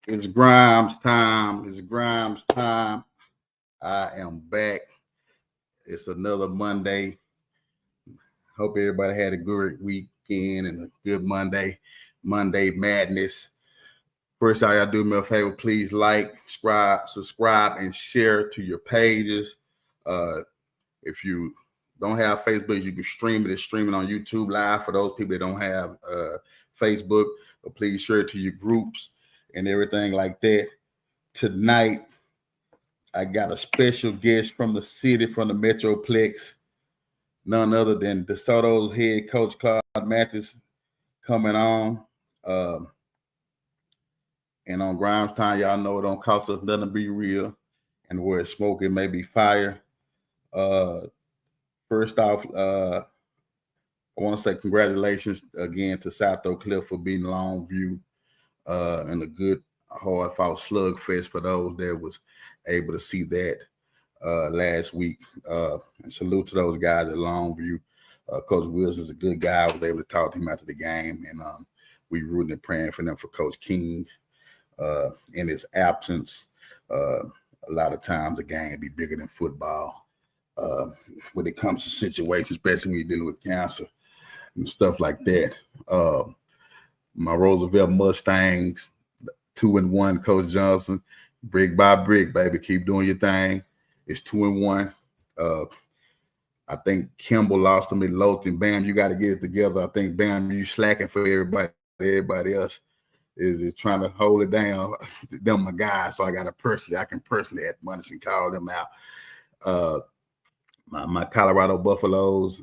It's Grimes time. It's Grimes time. I am back. It's another Monday. Hope everybody had a good weekend and a good Monday. Monday madness. First, all y'all do me a favor. Please like, subscribe, and share to your pages. If you don't have Facebook, you can stream it. It's streaming on YouTube Live for those people that don't have Facebook. But please share it to your groups and everything like that. Tonight, I got a special guest from the city, from the Metroplex, none other than Desoto's head coach, Claude Mathis, coming on. And on GrimesTime, y'all know it don't cost us nothing to be real. And where it's smoke, it may be fire. First off, I want to say congratulations again to South Oak Cliff for beating Longview and a good, hard-fought slugfest for those that was able to see that last week. And salute to those guys at Longview. Coach Wills is a good guy. I was able to talk to him after the game, and we rooting and praying for them for Coach King in his absence. A lot of times the game be bigger than football when it comes to situations, especially when you're dealing with cancer and stuff like that. My Roosevelt Mustangs, 2-1, Coach Johnson, brick by brick, baby. Keep doing your thing. It's 2-1. I think Kimball lost to me, Lothan. Bam, you got to get it together. I think, Bam, you slacking for everybody. Everybody else is trying to hold it down. Them my guys, so I can personally at Munich and call them out. My Colorado Buffaloes,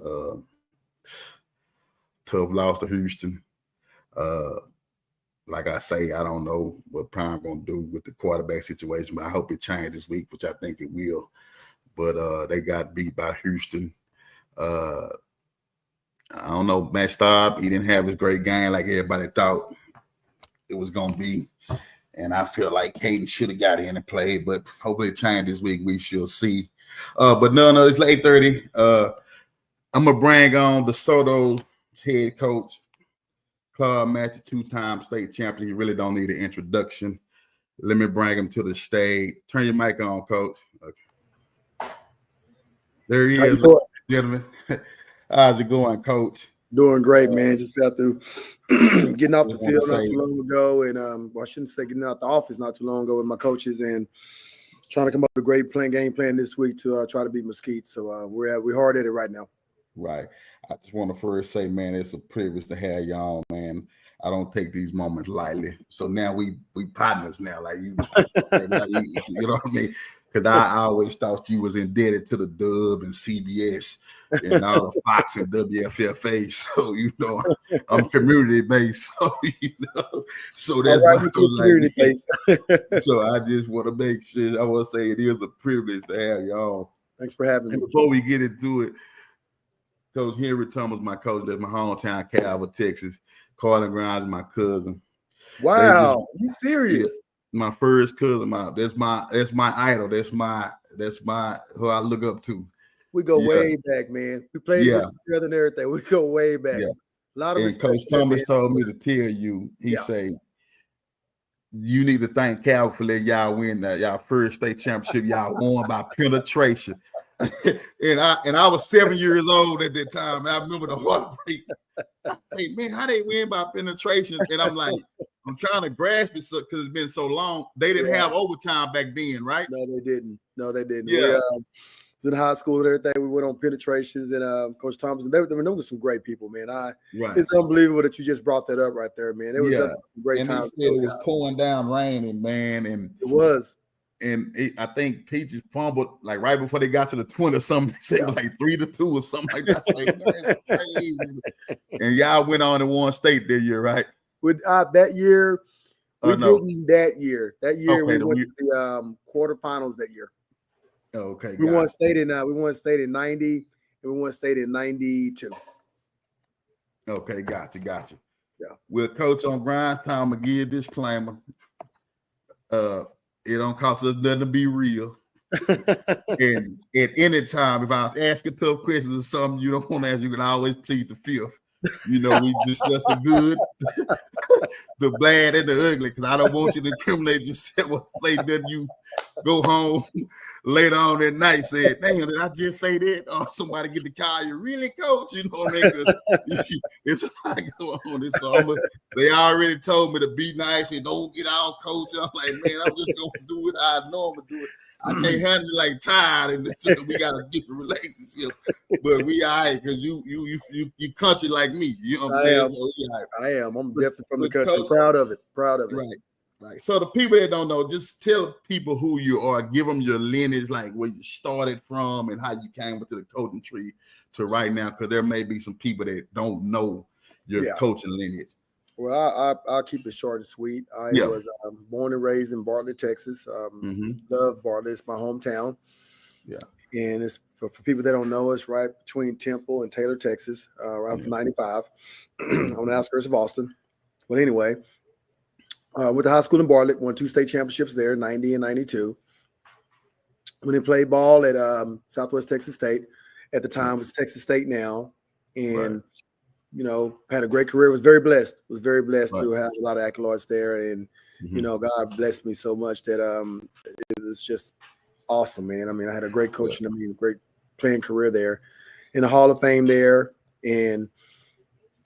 tough loss to Houston. Like I say, I don't know what Prime gonna do with the quarterback situation, but I hope it changes this week, which I think it will. But they got beat by Houston. I don't know, Matt Staub, he didn't have his great game like everybody thought it was gonna be. And I feel like Hayden should have got in and played, but hopefully it changed this week. We shall see. But no, it's 8:30. I'm gonna bring on Desoto's head coach, Claude Mathis, 2-time state champion. You really don't need an introduction. Let me bring him to the stage. Turn your mic on, Coach. Okay. There he is, gentlemen. How's it going, Coach? Doing great, man. Just got through getting off the field not too long ago, and I shouldn't say getting out the office not too long ago with my coaches, and trying to come up with a great game plan this week to try to beat Mesquite. So we're hard at it right now. Right. I just want to first say, man, it's a privilege to have y'all, man. I don't take these moments lightly. So now we partners now, like you know what I mean? Because I always thought you was indebted to the Dub and CBS and all the Fox and WFFA. So I'm community based. So that's why I was like, so I just want to make sure. I want to say it is a privilege to have y'all. Thanks for having me. Before we get into it, Coach Henry Thomas, my coach, that's my hometown, Calvert, Texas. Carlin Grimes, my cousin. Wow, you serious? My first cousin. That's my idol. That's my who I look up to. We go way back, man. We played together and everything. We go way back. Yeah. A lot of respect. Coach Thomas told me to tell you. He say you need to thank Calvert for letting y'all win y'all first state championship. Y'all won by penetration. and I was 7 years old at that time. And I remember the heartbreak. I say, man, how they win by penetration? And I'm like, I'm trying to grasp it because it's been so long. They didn't have overtime back then, right? No, they didn't. Yeah. Was in high school and everything. We went on penetrations, and Coach Thomas. There were some great people, man. It's unbelievable that you just brought that up right there, man. It was some great times. It was pouring down raining, man, and it was. And I think Peaches fumbled like right before they got to the 20 or something. They said like 3-2 or something like that. Man, crazy. And y'all went on and won state that year, right? With that year, didn't that year. That year we went to the quarterfinals that year. Okay. We won state in 90 and we won state in 92. Okay, gotcha. Yeah. Well, Coach, on GrimesTime, I'm gonna give you a disclaimer. It don't cost us nothing to be real. And at any time, if I ask you tough questions or something you don't want to ask, you can always plead the fifth. We discussed the good, the bad, and the ugly, because I don't want you to incriminate yourself or say that you go home later on that night said, damn, did I just say that? Or somebody get the call, you really, coach? You know what I mean? It's how I go on. They already told me to be nice and don't get out, coach. I'm like, man, I'm just going to do it how I normally do it. I can't handle it like tired, and we got a different relationship. But we all right, because you country like me. You know what I'm saying? I am. I'm definitely from the country. Coach, proud of it. Right. So the people that don't know, just tell people who you are. Give them your lineage, like where you started from and how you came into the coaching tree to right now, because there may be some people that don't know your coaching lineage. Well, I'll keep it short and sweet. I was born and raised in Bartlett, Texas. Love Bartlett. It's my hometown. Yeah. And it's for people that don't know, it's right between Temple and Taylor, Texas, right from 95 on the outskirts of Austin. But anyway, went to high school in Bartlett, won 2 state championships there, 90 and 92. When they played ball at Southwest Texas State, at the time it was Texas State now, and had a great career. Was very blessed to have a lot of accolades there, and God blessed me so much that it was just awesome, man. I mean, I had a great coaching, great playing career there, in the Hall of Fame there, and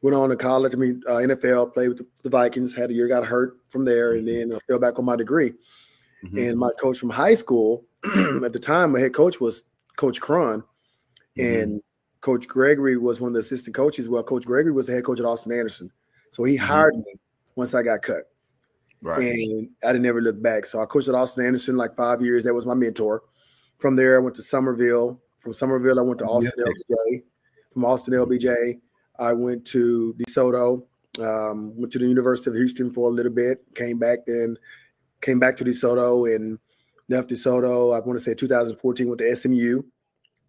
went on to college. NFL, played with the Vikings. Had a year, got hurt from there, and then I fell back on my degree. And my coach from high school at the time, my head coach was Coach Cron, and Coach Gregory was one of the assistant coaches. Well, Coach Gregory was the head coach at Austin Anderson. So he hired me once I got cut. Right. And I didn't ever look back. So I coached at Austin Anderson like 5 years. That was my mentor. From there, I went to Somerville. From Somerville, I went to Austin LBJ. From Austin LBJ, I went to DeSoto. Went to the University of Houston for a little bit. Came back to DeSoto and left DeSoto. I want to say 2014, went to SMU.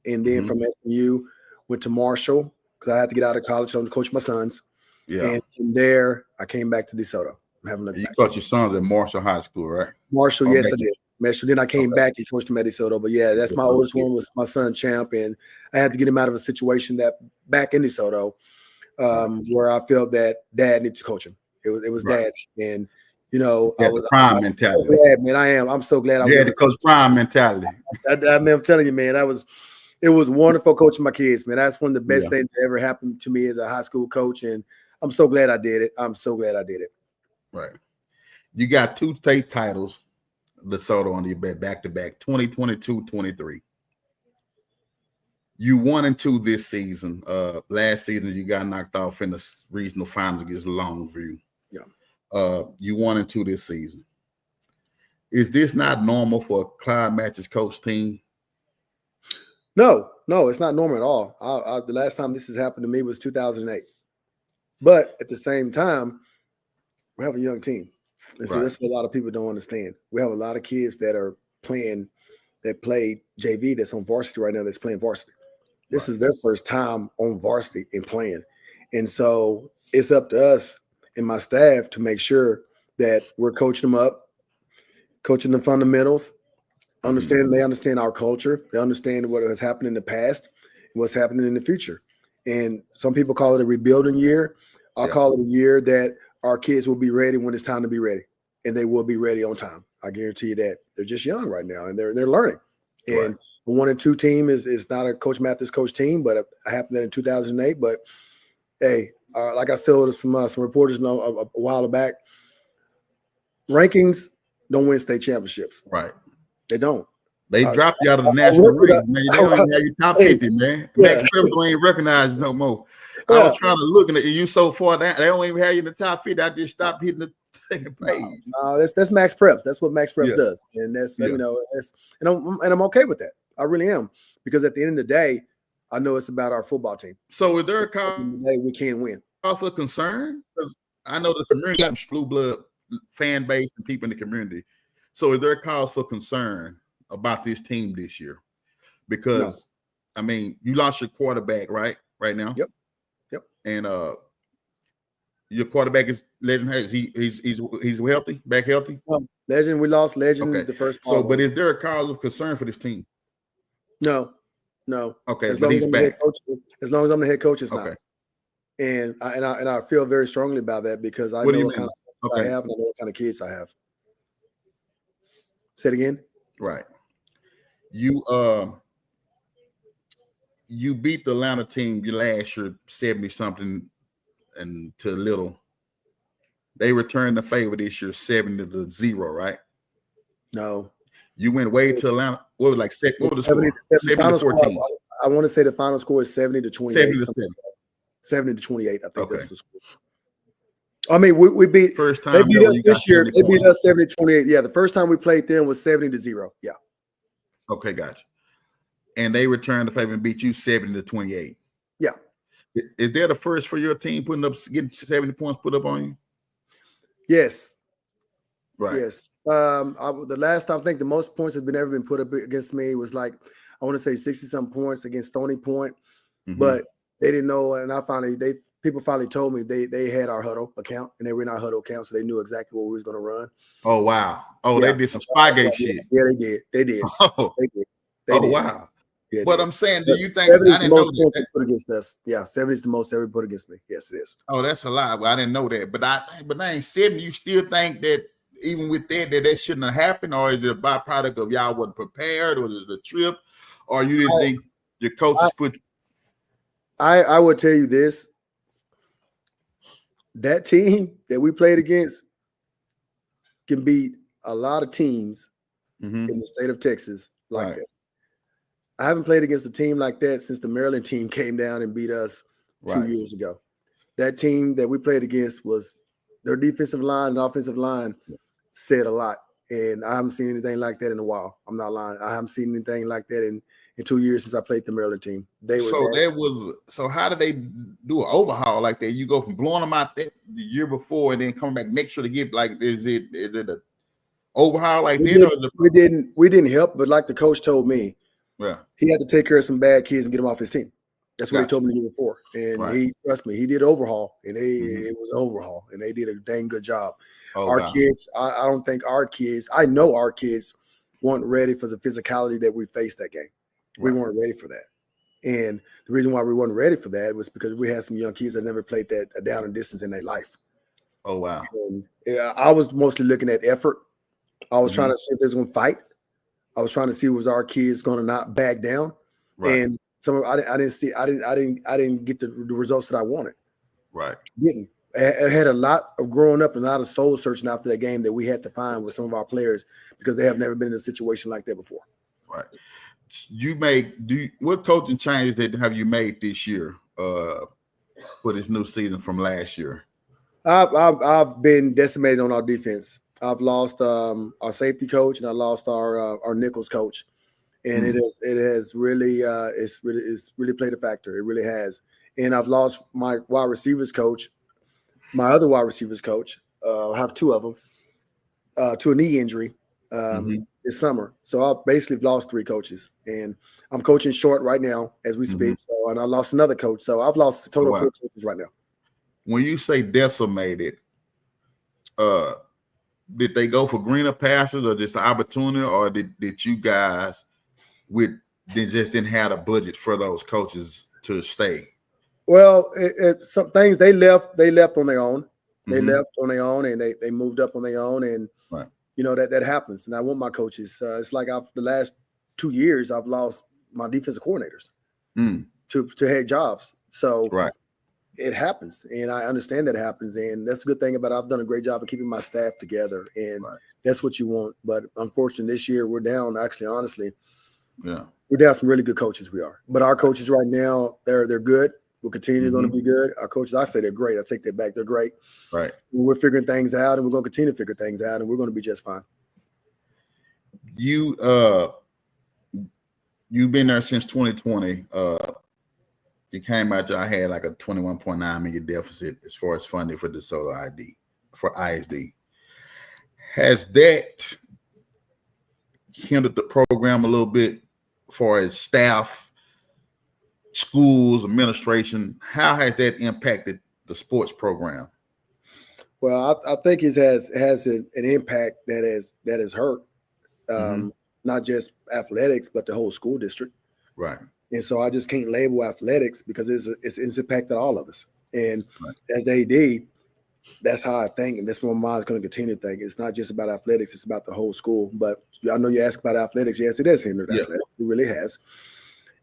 And then from SMU, went to Marshall because I had to get out of college to coach my sons. Yeah. And from there, I came back to DeSoto. You coached your sons at Marshall High School, right? Marshall, yes, I did. Marshall. Then I came back and coached him at DeSoto. But yeah, that's my oldest one was my son Champ, and I had to get him out of a situation that back in DeSoto where I felt that Dad needed to coach him. It was Dad, and I was prime mentality. Man, I am. I'm so glad. You had the coach prime mentality. I'm telling you, man, it was wonderful coaching my kids, man. That's one of the best things that ever happened to me as a high school coach, and I'm so glad I did it. Right. You got 2 state titles, DeSoto on your back-to-back, 2022-23. You 1-2 this season. Last season, you got knocked off in the regional finals against Longview. Yeah. You 1-2 this season. Is this not normal for a Clyde Mathis coach team? No, it's not normal at all. The last time this has happened to me was 2008. But at the same time, we have a young team. And so that's what a lot of people don't understand. We have a lot of kids that are playing, that played JV that's on varsity right now that's playing varsity. This is their first time on varsity and playing. And so it's up to us and my staff to make sure that we're coaching them up, coaching the fundamentals, they understand our culture. They understand what has happened in the past and what's happening in the future. And some people call it a rebuilding year. I'll call it a year that our kids will be ready when it's time to be ready, and they will be ready on time. I guarantee you that. They're just young right now, and they're learning. And the 1-2 team is not a Coach Mathis coach team, but it happened in 2008. But hey, like I told some reporters a while back, rankings don't win state championships. Right. They don't. They dropped you out of the national race, man. They don't even have your top 50, man. Max Preble ain't recognized no more. I was trying to look at it. You so far down, they don't even have you in the top 50. I just stopped hitting the second page. No, that's Max Preps. That's what Max Preps does, and that's and I'm okay with that. I really am, because at the end of the day, I know it's about our football team. So is there a cause we can't win? Cause for concern? Because I know the community got blue blood fan base and people in the community. So is there a cause for concern about this team this year? Because I mean, you lost your quarterback right now. Yep. And your quarterback is Legend. He's healthy, back healthy. Legend, we lost Legend the first. So, but is there a cause of concern for this team? No. Okay, as but long he's as back. As long as I'm the head coach, it's not. And I feel very strongly about that because I know what kind of I have and I know what kind of kids I have. Say it again. Right. You beat the Atlanta team last year 70-something and to little. They returned the favor this year 70-0, right? No. You went way to Atlanta. What was what was the score? 70-14. I want to say the final score is 70-28. 70-28. I think that's the score. I mean, we beat first time they beat us this year. They beat us 70-28. Yeah, the first time we played them was 70-0. Yeah. Okay, gotcha. And they returned the favor and beat you 70-28. Yeah. Is that the first for your team getting 70 points put up on you? Yes. Right. Yes. The last time I think the most points have ever been put up against me was like I want to say 60-some points against Stony Point, but they didn't know, and people finally told me they had our huddle account and they were in our huddle account, so they knew exactly what we was going to run. Oh wow! Oh, yeah. They did some Spygate shit. Yeah, they did. They did. Oh, they did. Wow! Yeah, but I'm saying, do you think 70 is the most points put against us? Yeah, 70 is the most ever put against me. Yes, it is. Oh, that's a lot. Well, I didn't know that, but I ain't 70. You still think that even with that shouldn't have happened, or is it a byproduct of y'all wasn't prepared, or is it the trip, or you didn't think your coaches put? I would tell you this: that team that we played against can beat a lot of teams in the state of Texas like that. I haven't played against a team like that since the Maryland team came down and beat us 2 years ago. That team that we played against was their defensive line and offensive line said a lot. And I haven't seen anything like that in a while. I'm not lying. I haven't seen anything like that in 2 years since I played the Maryland team. So how did they do an overhaul like that? You go from blowing them out the year before and then come back next year to get is it a overhaul like that? We didn't help, but like the coach told me, he had to take care of some bad kids and get them off his team. That's what he told me the year before. And he, trust me, he did overhaul, and it was an overhaul, and they did a dang good job. Kids, I don't think I know our kids weren't ready for the physicality that we faced that game. We weren't ready for that. And the reason why we weren't ready for that was because we had some young kids that never played that down and distance in their life. Oh, wow. And, I was mostly looking at effort. I was trying to see if they was going to fight. I was trying to see was our kids going to not back down, and I didn't get the results that I wanted. Right. I had a lot of growing up and a lot of soul searching after that game that we had to find with some of our players because they have never been in a situation like that before. Right. What coaching changes have you made this year for this new season from last year? I've been decimated on our defense. I've lost our safety coach and I lost our nickels coach, and it has really played a factor. It really has. And I've lost my wide receivers coach, my other wide receivers coach. I have two of them to a knee injury this summer. So I've basically lost three coaches, and I'm coaching short right now as we speak. So, and I lost another coach. So I've lost a total of 4 coaches right now. When you say decimated, did they go for greener pastures or just an opportunity, or did you guys they just didn't have a budget for those coaches to stay? Well, some things they left on their own. They left on their own, and they moved up on their own, and you know that happens. And I want my coaches. It's like the last 2 years I've lost my defensive coordinators to head jobs. So it happens, and I understand that it happens, and that's a good thing about it. I've done a great job of keeping my staff together, and that's what you want. But unfortunately, this year we're down. Actually, honestly, we're down some really good coaches. We are, but our coaches right now they're good. We'll continue going to be good. Our coaches, I say they're great. I take that back. They're great. Right. We're figuring things out, and we're going to continue to figure things out, and we're going to be just fine. You've been there since 2020. You came out, I had like a $21.9 million deficit as far as funding for Desoto ISD. Has that hindered the program a little bit as far as staff, schools, administration? How has that impacted the sports program? Well, I think it has an impact that has hurt not just athletics, but the whole school district. Right. And so I just can't label athletics because it's impacted all of us. And as the AD, that's how I think, and that's what my mind's going to continue to think. It's not just about athletics; it's about the whole school. But I know you asked about athletics. Yes, it has hindered athletics. It really has,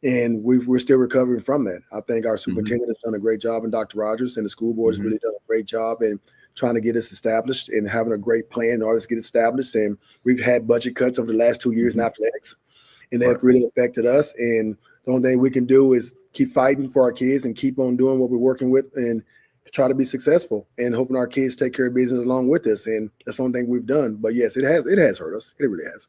and we're still recovering from that. I think our superintendent has done a great job, and Dr. Rogers and the school board has really done a great job in trying to get us established and having a great plan in order to get established. And we've had budget cuts over the last 2 years in athletics, and that really affected us. And the only thing we can do is keep fighting for our kids and keep on doing what we're working with and try to be successful and hoping our kids take care of business along with us. And that's the only thing we've done. But yes, it has hurt us. It really has.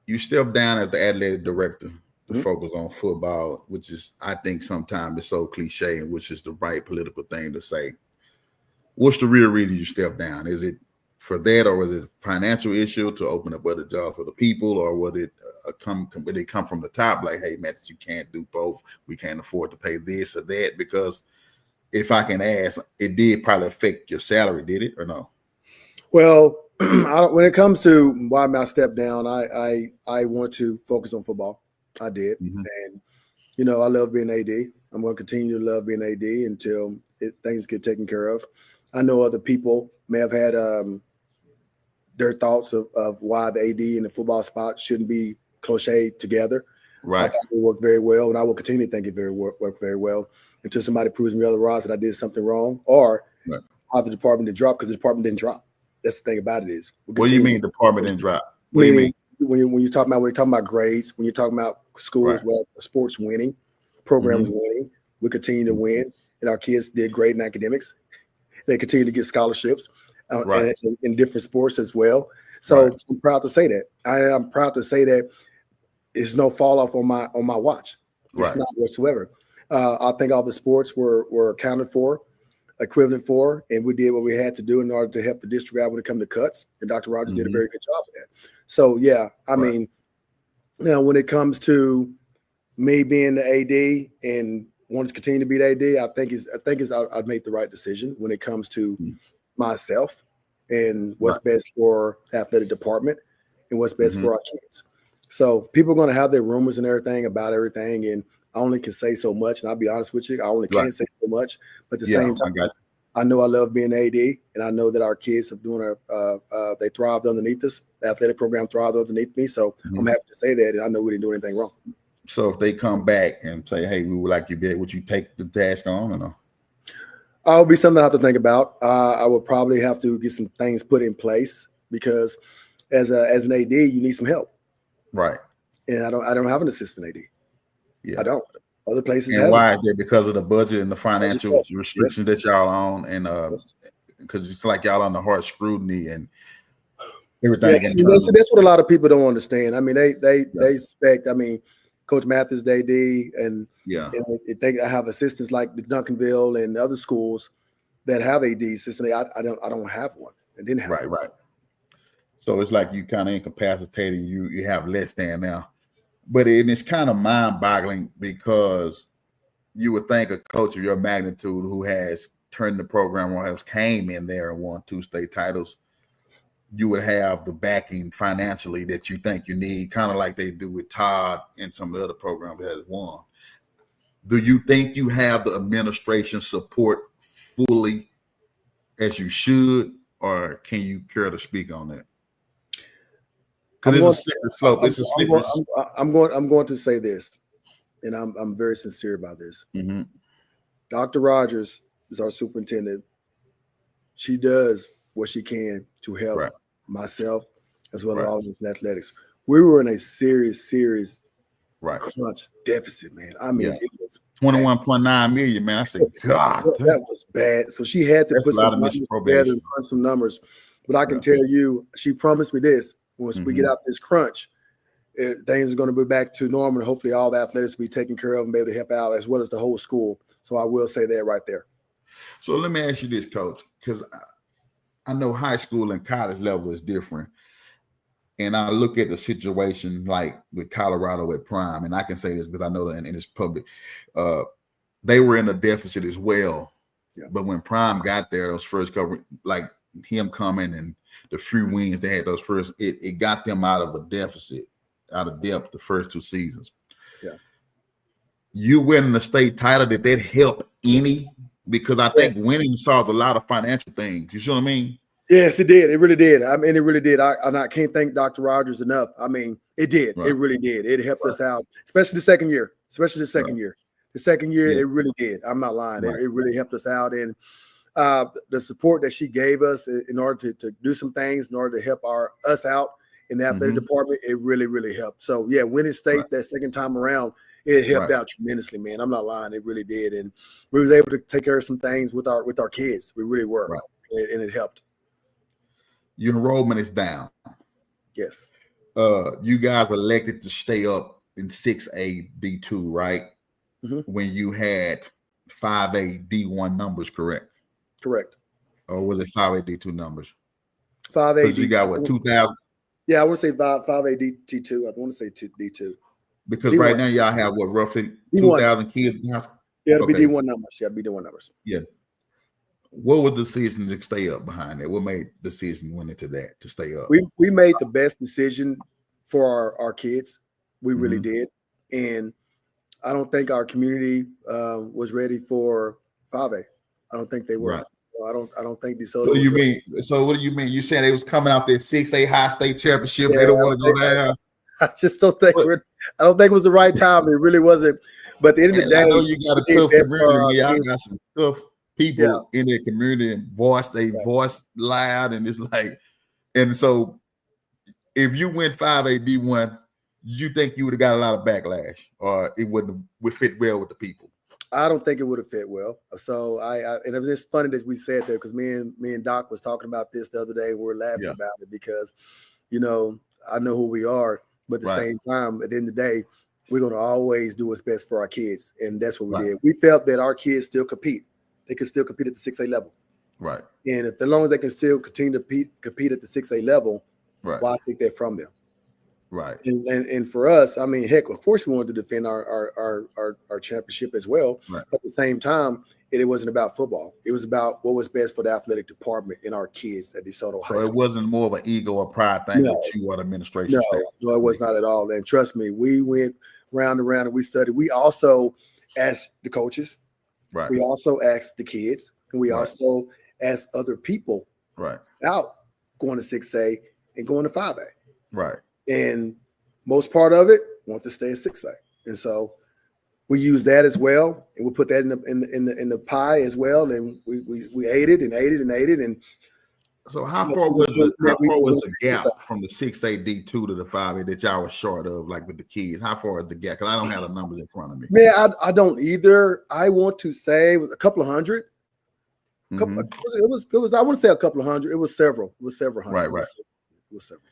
You stepped down as the athletic director to focus on football, which is, I think sometimes it's so cliche and which is the right political thing to say. What's the real reason you stepped down? Is it for that, or was it a financial issue to open up other jobs for the people, or was it did it come from the top like, hey, Mathis, you can't do both. We can't afford to pay this or that? Because if I can ask, it did probably affect your salary, did it or no? Well, when it comes to why I stepped down, I want to focus on football. I did, and I love being AD. I'm going to continue to love being AD until things get taken care of. I know other people may have had their thoughts of why the AD and the football spot shouldn't be crocheted together. Right. I thought it worked very well, and I will continue to think it worked very well until somebody proves me otherwise that I did something wrong, or how the department did drop, because the department didn't drop. That's the thing about it is. What do you mean department didn't drop? What do you mean? When you're talking about grades, when you're talking about schools, sports winning, programs winning, we continue to win, and our kids did great in academics. They continue to get scholarships in different sports as well. So I'm proud to say that. I'm proud to say that there's no fall off on my watch. It's not whatsoever. I think all the sports were accounted for, equivalent for, and we did what we had to do in order to help the district out when it comes to cuts. And Dr. Rogers did a very good job of that. So I mean, now when it comes to me being the AD and wanting to continue to be the AD, I think I've made the right decision when it comes to myself and what's best for the athletic department and what's best for our kids. So people are going to have their rumors and everything about everything, and I only can say so much. And I'll be honest with you, I only can say so much. But at the same time, I know I love being AD, and I know that our kids are doing they thrived underneath us. The athletic program thrived underneath me, so I'm happy to say that, and I know we didn't do anything wrong. So if they come back and say, "Hey, we would like you back," would you take the task on or no? It'll be something I have to think about. I would probably have to get some things put in place because as an AD, you need some help, right? And I don't have an assistant AD. Yeah, I don't. Other places. And why is that? Because of the budget and the financial restrictions that y'all on, and because it's like y'all on the hard scrutiny and everything. Yeah, that's what a lot of people don't understand. I mean, they expect. I mean, Coach Mathis, the AD, and they have assistants like Duncanville and other schools that have AD assistants. I don't have one. I didn't have one. Right. So it's like you kind of incapacitating. You have less than now. But it's kind of mind-boggling because you would think a coach of your magnitude who has turned the program or has came in there and won 2 state titles, you would have the backing financially that you think you need, kind of like they do with Todd and some of the other programs that has won. Do you think you have the administration support fully as you should, or can you care to speak on that? I'm going to say this, and I'm very sincere about this. Dr. Rogers is our superintendent. She does what she can to help myself as well as all of athletics. We were in a serious crunch deficit, man. I mean, it was 21.9 million, man. I said, God, that was bad. So she had to put some numbers together and crunch some numbers. But I can tell you, she promised me this. Once we get out this crunch, things are going to be back to normal. And hopefully all the athletics will be taken care of and be able to help out as well as the whole school. So I will say that right there. So let me ask you this, Coach, because I know high school and college level is different. And I look at the situation like with Colorado at Prime, and I can say this because I know that in it's public. They were in a deficit as well. Yeah. But when Prime got there, those first couple, like him coming and the few wins they had those first, it got them out of a deficit, out of depth the first 2 seasons. Yeah. You winning the state title, did that help any because I think winning solved a lot of financial things. You see what I mean? Yes, it did. It really did. I mean, it really did. I can't thank Dr. Rogers enough. I mean, it did. Right. It really did. It helped us out, especially the second year. The second year, it really did. I'm not lying. Right. It really helped us out. And the support that she gave us in order to do some things, in order to help us out in the athletic department, it really, really helped. So, yeah, winning state that second time around, it helped out tremendously, man. I'm not lying. It really did. And we was able to take care of some things with our kids. We really were. Right. And it helped. Your enrollment is down. Yes. You guys elected to stay up in 6A D2, right? When you had 5A D1 numbers, correct? Correct. Or was it 5A D2 numbers? 5A Because you got what, 2,000? Yeah, I want to say 5A D2. I want to say D2. Because D1. right now y'all have what, roughly 2,000 kids? Yeah, it'll be D1 numbers. Yeah, it'll be D1 numbers. Yeah. What was the decision to stay up behind that? What made the decision went into that to stay up? We made the best decision for our kids. We really did. And I don't think our community was ready for 5A. I don't think they were. Right. I don't think Desoto. What do you mean? So what do you mean? You saying they was coming out there 6A high state championship? Yeah, they don't want to go down. I just don't think I don't think it was the right time. It really wasn't. But at the end of the day, I know you got a tough community. I got some tough people in their community and voice loud, and it's like, and so if you went 5A D1, you think you would have got a lot of backlash, or it would fit well with the people? I don't think it would have fit well. So and it's funny that we said that, because me and Doc was talking about this the other day. We were laughing about it because, I know who we are, but at the same time, at the end of the day, we're going to always do what's best for our kids, and that's what we did. We felt that our kids still compete. They can still compete at the 6A level. Right. And as long as they can still continue to compete at the 6A level, why take that from them? Right. And for us, I mean, heck, of course we wanted to defend our championship as well. Right. But at the same time, it wasn't about football. It was about what was best for the athletic department and our kids at Desoto High School. So it wasn't more of an ego or pride thing with you or the administration staff? No, it was not at all. And trust me, we went round and round and we studied. We also asked the coaches. Right. We also asked the kids, and we also asked other people out going to 6A and going to 5A. Right. And most part of it want to stay at 6A. And so we use that as well, and we put that in the pie as well. And we ate it and ate it and ate it. And so how far was the gap from the 6A D2 to the 5A that y'all were short of, like with the kids? How far is the gap? Because I don't have the numbers in front of me. Man, I don't either. I want to say it was a couple of hundred. It was. I wouldn't say a couple of hundred. It was several. It was several hundred. Right. It was several.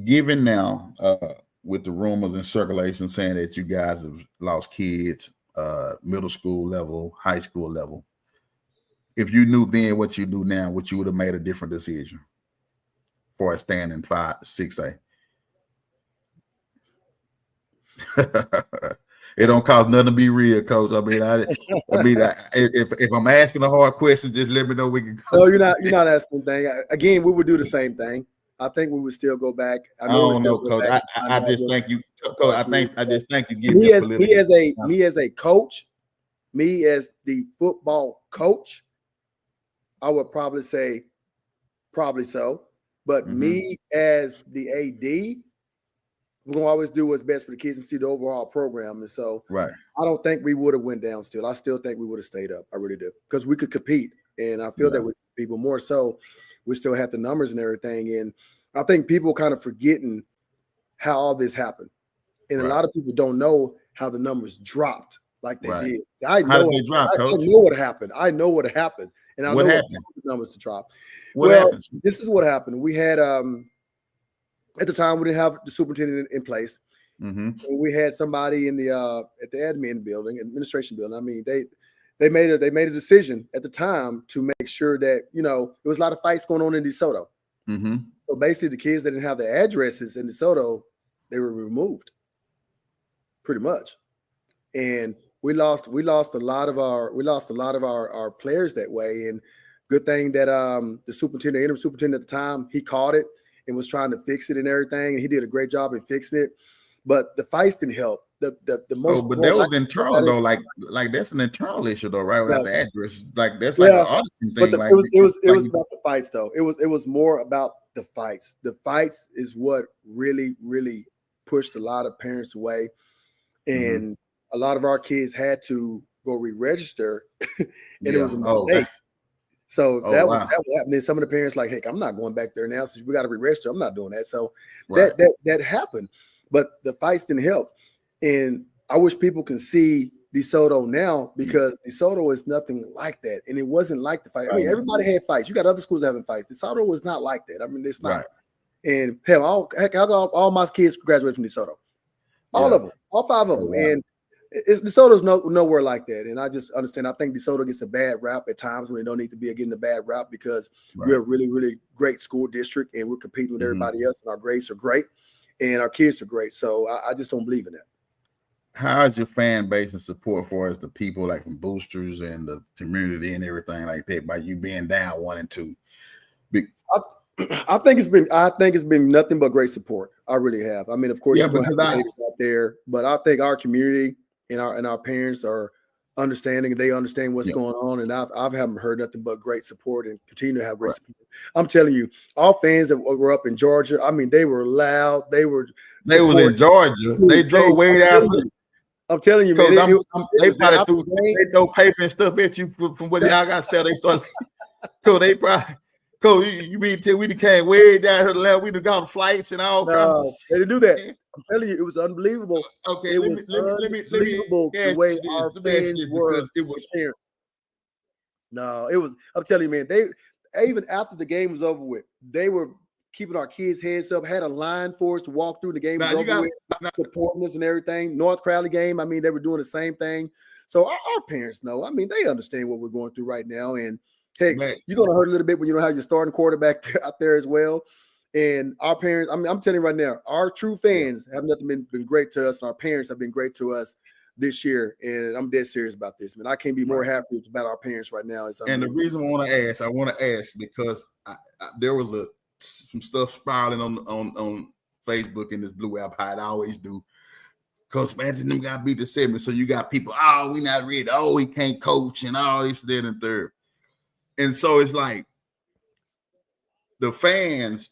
Given now, with the rumors and circulation saying that you guys have lost kids, middle school level, high school level, if you knew then what you do now, would you would have made a different decision for a stand in 6A? It don't cost nothing to be real, Coach. I mean, if I'm asking a hard question, just let me know we can go. No, you're not asking anything. Again, we would do the same thing. I think we would still go back. I don't know, Coach. I just think you, Coach. I just think you give me as a coach, me as the football coach. I would probably say, probably so. But me as the AD, we're gonna always do what's best for the kids and see the overall program. And so, I don't think we would have went down. Still, I still think we would have stayed up. I really do, because we could compete, and I feel that with people more so. We still have the numbers and everything, and I think people kind of forgetting how all this happened, and a lot of people don't know how the numbers dropped like they did. I know what happened. I know what happened, and I know what the numbers to drop. This is what happened. We had at the time we didn't have the superintendent in place. And we had somebody in the at the administration building. I mean, they made a decision at the time to make sure that, there was a lot of fights going on in DeSoto. So basically, the kids that didn't have their addresses in DeSoto, they were removed, pretty much. And we lost a lot of our players that way. And good thing that the interim superintendent at the time, he caught it and was trying to fix it and everything, and he did a great job in fixing it. But the fights didn't help. the most. But that was internal though. Like that's an internal issue though, right? Without the address, like that's like an auditing thing. But it was about the fights though. It was more about the fights. The fights is what really pushed a lot of parents away, and a lot of our kids had to go re-register, and it was a mistake. Okay. So that was happening. Some of the parents like, heck, I'm not going back there now. So we got to re-register. I'm not doing that. So that happened, but the fights didn't help. And I wish people can see Desoto now, because Desoto is nothing like that. And it wasn't like the fight. I mean, everybody had fights. You got other schools having fights. Desoto was not like that. I mean, it's not. Right. And hell, all my kids graduated from Desoto. All of them, all 5 of them. And DeSoto's nowhere like that. And I just understand. I think DeSoto gets a bad rap at times when they don't need to be getting a bad rap, because we're a really, really great school district and we're competing with everybody else, and our grades are great and our kids are great. So I just don't believe in that. How is your fan base and support for us, the people like from boosters and the community and everything like that, by you being down 1 and 2? I think it's been nothing but great support. I really have. I mean, of course, because out there, but I think our community and our parents are understanding. They understand what's going on, and I haven't heard nothing but great support and continue to have great support. I'm telling you, all fans that were up in Georgia, I mean, they were loud. They was in Georgia. They drove way down. I'm telling you, man. They probably throw paper and stuff at you from what y'all got to sell. They started. They probably. You mean till we came way down to the level? We'd have gone flights and all kinds. They didn't do that. I'm telling you, it was unbelievable. Okay, it was unbelievable the way our fans were. It was here. No, it was. I'm telling you, man. They even after the game was over with, they were keeping our kids' heads up. Had a line for us to walk through. The game was over with, supporting us and everything. North Crowley game. I mean, they were doing the same thing. So our parents know. I mean, they understand what we're going through right now, and. Hey, you're going to hurt a little bit when you don't have your starting quarterback out there as well. And our parents, I mean, I'm telling you right now, our true fans have nothing been great to us, and our parents have been great to us this year. And I'm dead serious about this, man. I can't be more happy about our parents right now. And the reason I want to ask because there was some stuff spiraling on Facebook in this Blue app, how it always do. Coach Mathis them got beat the 70, so you got people, we not ready. We can't coach and all this, that, and third. And so it's like the fans,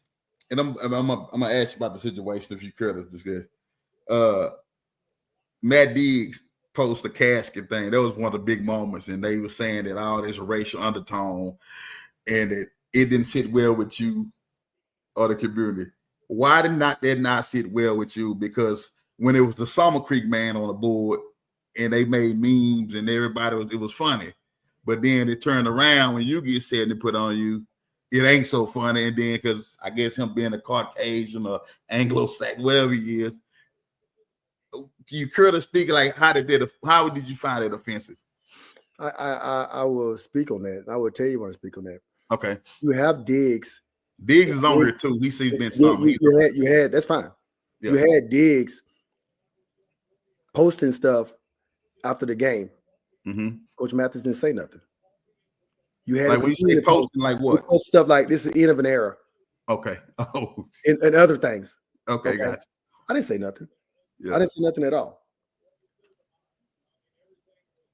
and I'm gonna ask you about the situation if you care to discuss. Matt Diggs posted the casket thing. That was one of the big moments, and they were saying that all this racial undertone and that it didn't sit well with you or the community. Why did that not sit well with you? Because when it was the Summer Creek man on the board and they made memes and it was funny. But then it turned around when you get said and put on you, it ain't so funny. And then because I guess him being a Caucasian or Anglo-Saxon, whatever he is, you could have speak like how did you find it offensive? I will speak on that. I will tell you when I speak on that. Okay. You have Diggs. Diggs is on here too. He's been something. You had that's fine. Yeah. You had Diggs posting stuff after the game. Mm-hmm. Coach Mathis didn't say nothing. You had like when you say posting, like what? Post stuff like this is the end of an era. Okay. Oh, and other things. Okay, gotcha. I didn't say nothing. Yeah. I didn't say nothing at all.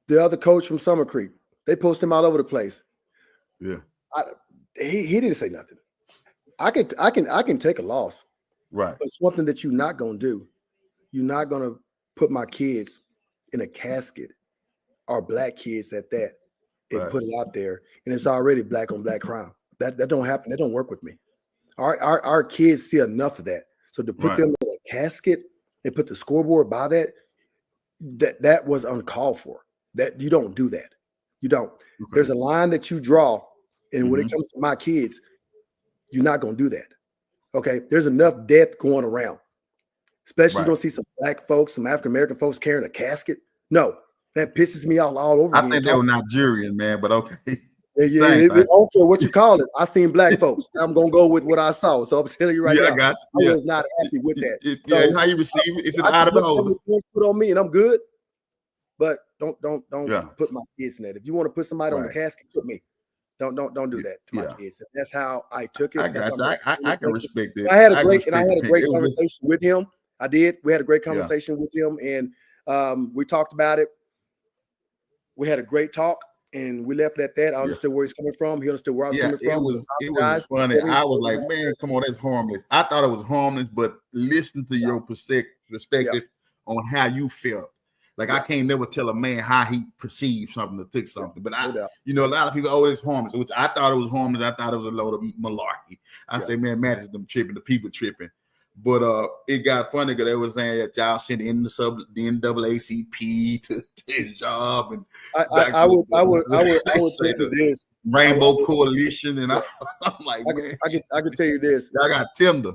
The other coach from Summer Creek, they post him all over the place. Yeah. He didn't say nothing. I can take a loss. Right. But it's something that you're not gonna do. You're not gonna put my kids in a casket. Our black kids at that and put it out there, and it's already black on black crime. That don't happen. That don't work with me. Our kids see enough of that. So to put them in a casket and put the scoreboard by that was uncalled for. That you don't do that. You don't. Okay. There's a line that you draw, and when it comes to my kids, you're not gonna do that. Okay. There's enough death going around. Especially you're gonna see some black folks, some African American folks carrying a casket. No. That pisses me off all over. I think they were Nigerian, man, but okay. Yeah, I don't care what you call it. I seen black folks. I'm gonna go with what I saw. So I'm telling you right now, I got you. I was not happy with that. So, how you receive it? It's an out of the hole. Put on me, and I'm good. But don't put my kids in that. If you want to put somebody on the casket, put me. Don't do that to my kids. That's how I took it. I got you. I can respect that. I had a great conversation with him. I did. We had a great conversation with him, and we talked about it. We had a great talk, and we left it at that. I understood where he's coming from. He understood where I was coming from. It was funny. I was like, man, come on, that's harmless. I thought it was harmless, but listen to your perspective on how you felt. Like I can't never tell a man how he perceived something or took something. But a lot of people, it's harmless. Which I thought it was harmless. I thought it was a load of malarkey. I say, man, Mathis, them tripping, the people tripping. But it got funny because they were saying that y'all sent in the NAACP to his job, and I would say this Rainbow Coalition, and I'm like, I can tell you this. I got tender.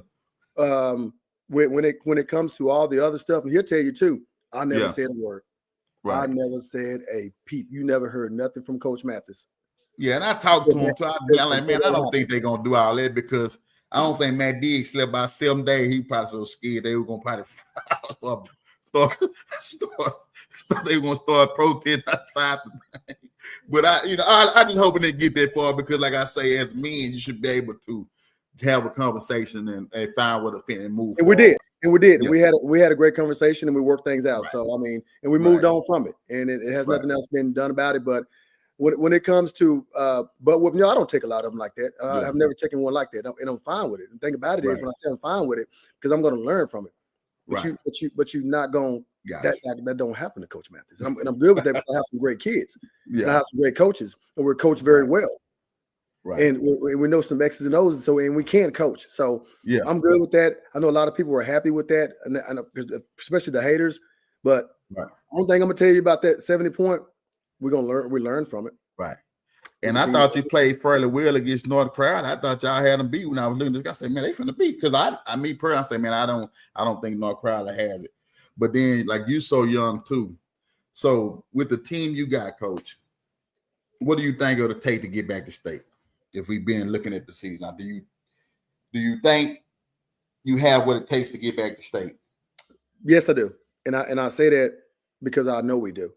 When it comes to all the other stuff, and he'll tell you too. I never said a word. Right. I never said a peep. You never heard nothing from Coach Mathis. Yeah, and I talked to him. So I'm like, man, I don't think they're gonna do all that because I don't think Matt Diggs slept by 7 days. He probably so scared they were gonna probably they were gonna start protesting outside. But I just hoping they get that far because, like I say, as men, you should be able to have a conversation and find what to fit and move. And we did. And we had a great conversation and we worked things out. Right. So I mean, and we moved on from it. And it has nothing else been done about it. But when it comes to I don't take a lot of them like that. I've never taken one like that, and I'm fine with it. The thing about it is when I say I'm fine with it, because I'm going to learn from it. But you're not going. That don't happen to Coach Mathis, and I'm good with that because I have some great kids. And I have some great coaches, and we're coached very well. Right. And we know some X's and O's, and we can coach. So I'm good with that. I know a lot of people are happy with that, and especially the haters. But one thing I'm gonna tell you about that 70 point, we learn from it. Right. And I thought you played fairly well against North Carolina. I thought y'all had them beat when I was looking at this guy. I said, man, they finna beat. Because I say, man, I don't think North Carolina has it. But then, like, you so young too. So with the team you got, Coach, what do you think it'll take to get back to state? If we've been looking at the season, now, do you think you have what it takes to get back to state? Yes, I do, and I say that because I know we do.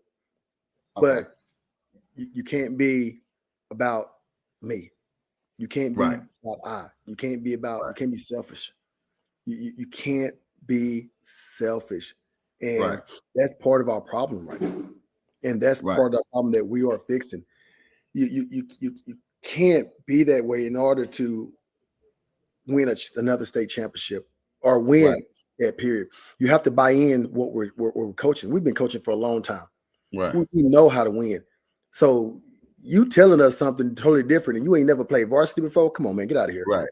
Okay. But you can't be about me. You can't be about I. You can't be about. You can't be selfish. You can't be selfish, and that's part of our problem right now, and that's part of the problem that we are fixing. You can't be that way in order to win another state championship or win that period. You have to buy in what we're coaching. We've been coaching for a long time. Right. We know how to win. So you telling us something totally different and you ain't never played varsity before? Come on, man, get out of here. Right.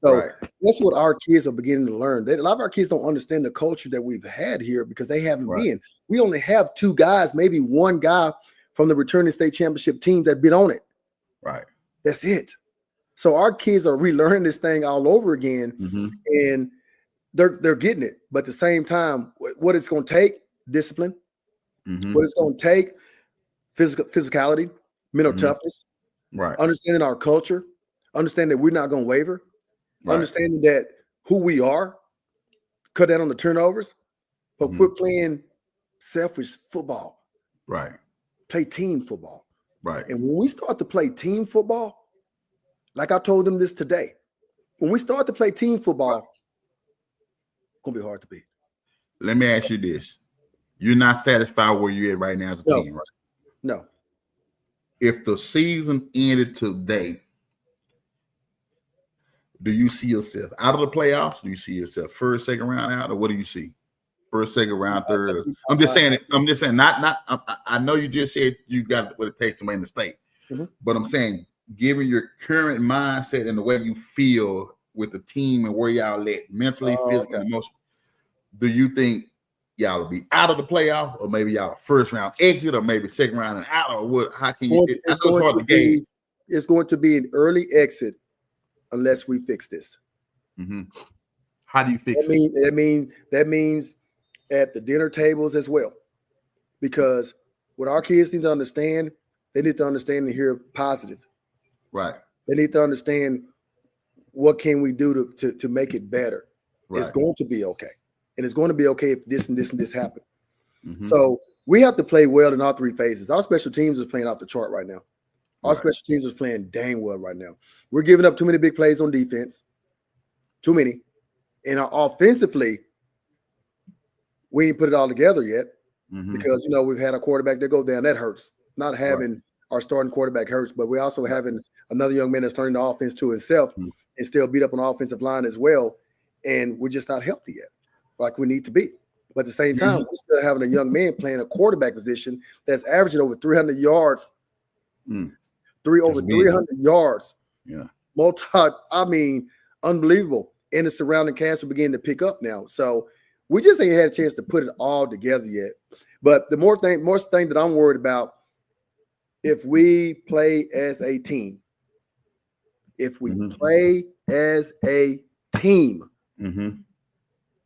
So that's what our kids are beginning to learn. A lot of our kids don't understand the culture that we've had here because they haven't been. We only have 2 guys, maybe 1 guy from the returning state championship team that been on it. Right. That's it. So our kids are relearning this thing all over again, and they're getting it. But at the same time, what it's going to take, discipline, what it's going to take, physicality, mental toughness, understanding our culture, understanding that we're not going to waver, understanding that who we are, cut down on the turnovers, but quit playing selfish football. Right. Play team football. Right. And when we start to play team football, like I told them this today, when we start to play team football, it's going to be hard to beat. Let me ask you this. You're not satisfied where you're at right now as a team, right? No. If the season ended today, do you see yourself out of the playoffs? Do you see yourself first, second round out, or what do you see? First, second round, third. I'm just saying. Not. I know you just said you got what it takes to win the state, but I'm saying, given your current mindset and the way you feel with the team and where y'all at mentally, physically, emotionally, do you think y'all will be out of the playoffs, or maybe y'all first round exit, or maybe second round and out, or what? How can you? It's going to be an early exit unless we fix this. How do you fix it? That means at the dinner tables as well, because what our kids need to understand, they need to understand and hear positive. Right. They need to understand what can we do to make it better. It's going to be okay. And it's going to be okay if this and this and this happen. So we have to play well in all 3 phases. Our special teams is playing off the chart right now. Our special teams is playing dang well right now. We're giving up too many big plays on defense. Too many. And offensively, we ain't put it all together yet because, we've had a quarterback that go down. That hurts. Not having our starting quarterback hurts, but we also having another young man that's turning the offense to himself and still beat up on the offensive line as well. And we're just not healthy yet like we need to be. But at the same time, we're still having a young man playing a quarterback position that's averaging over 300 yards, over 300 yards. Yeah. Unbelievable. And the surrounding cast are beginning to pick up now. So we just ain't had a chance to put it all together yet. But the more thing that I'm worried about, if we play as a team, we're going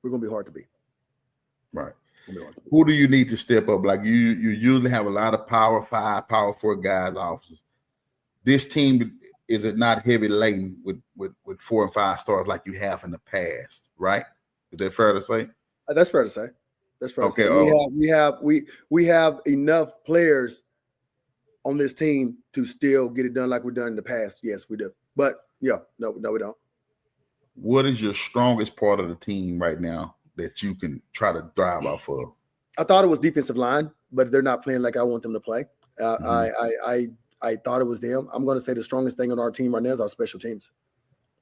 to be hard to beat. Right. Who do you need to step up? Like you usually have a lot of power 5, power 4 guys, officers. This team, is it not heavy laden with 4 and 5 stars like you have in the past? Right? Is that fair to say? That's fair to say. That's fair. Okay. To say. We have enough players on this team to still get it done like we've done in the past. Yes, we do. But no, we don't. What is your strongest part of the team right now that you can try to drive off of? I thought it was defensive line, but they're not playing like I want them to play. I thought it was them. I'm going to say the strongest thing on our team right now is our special teams.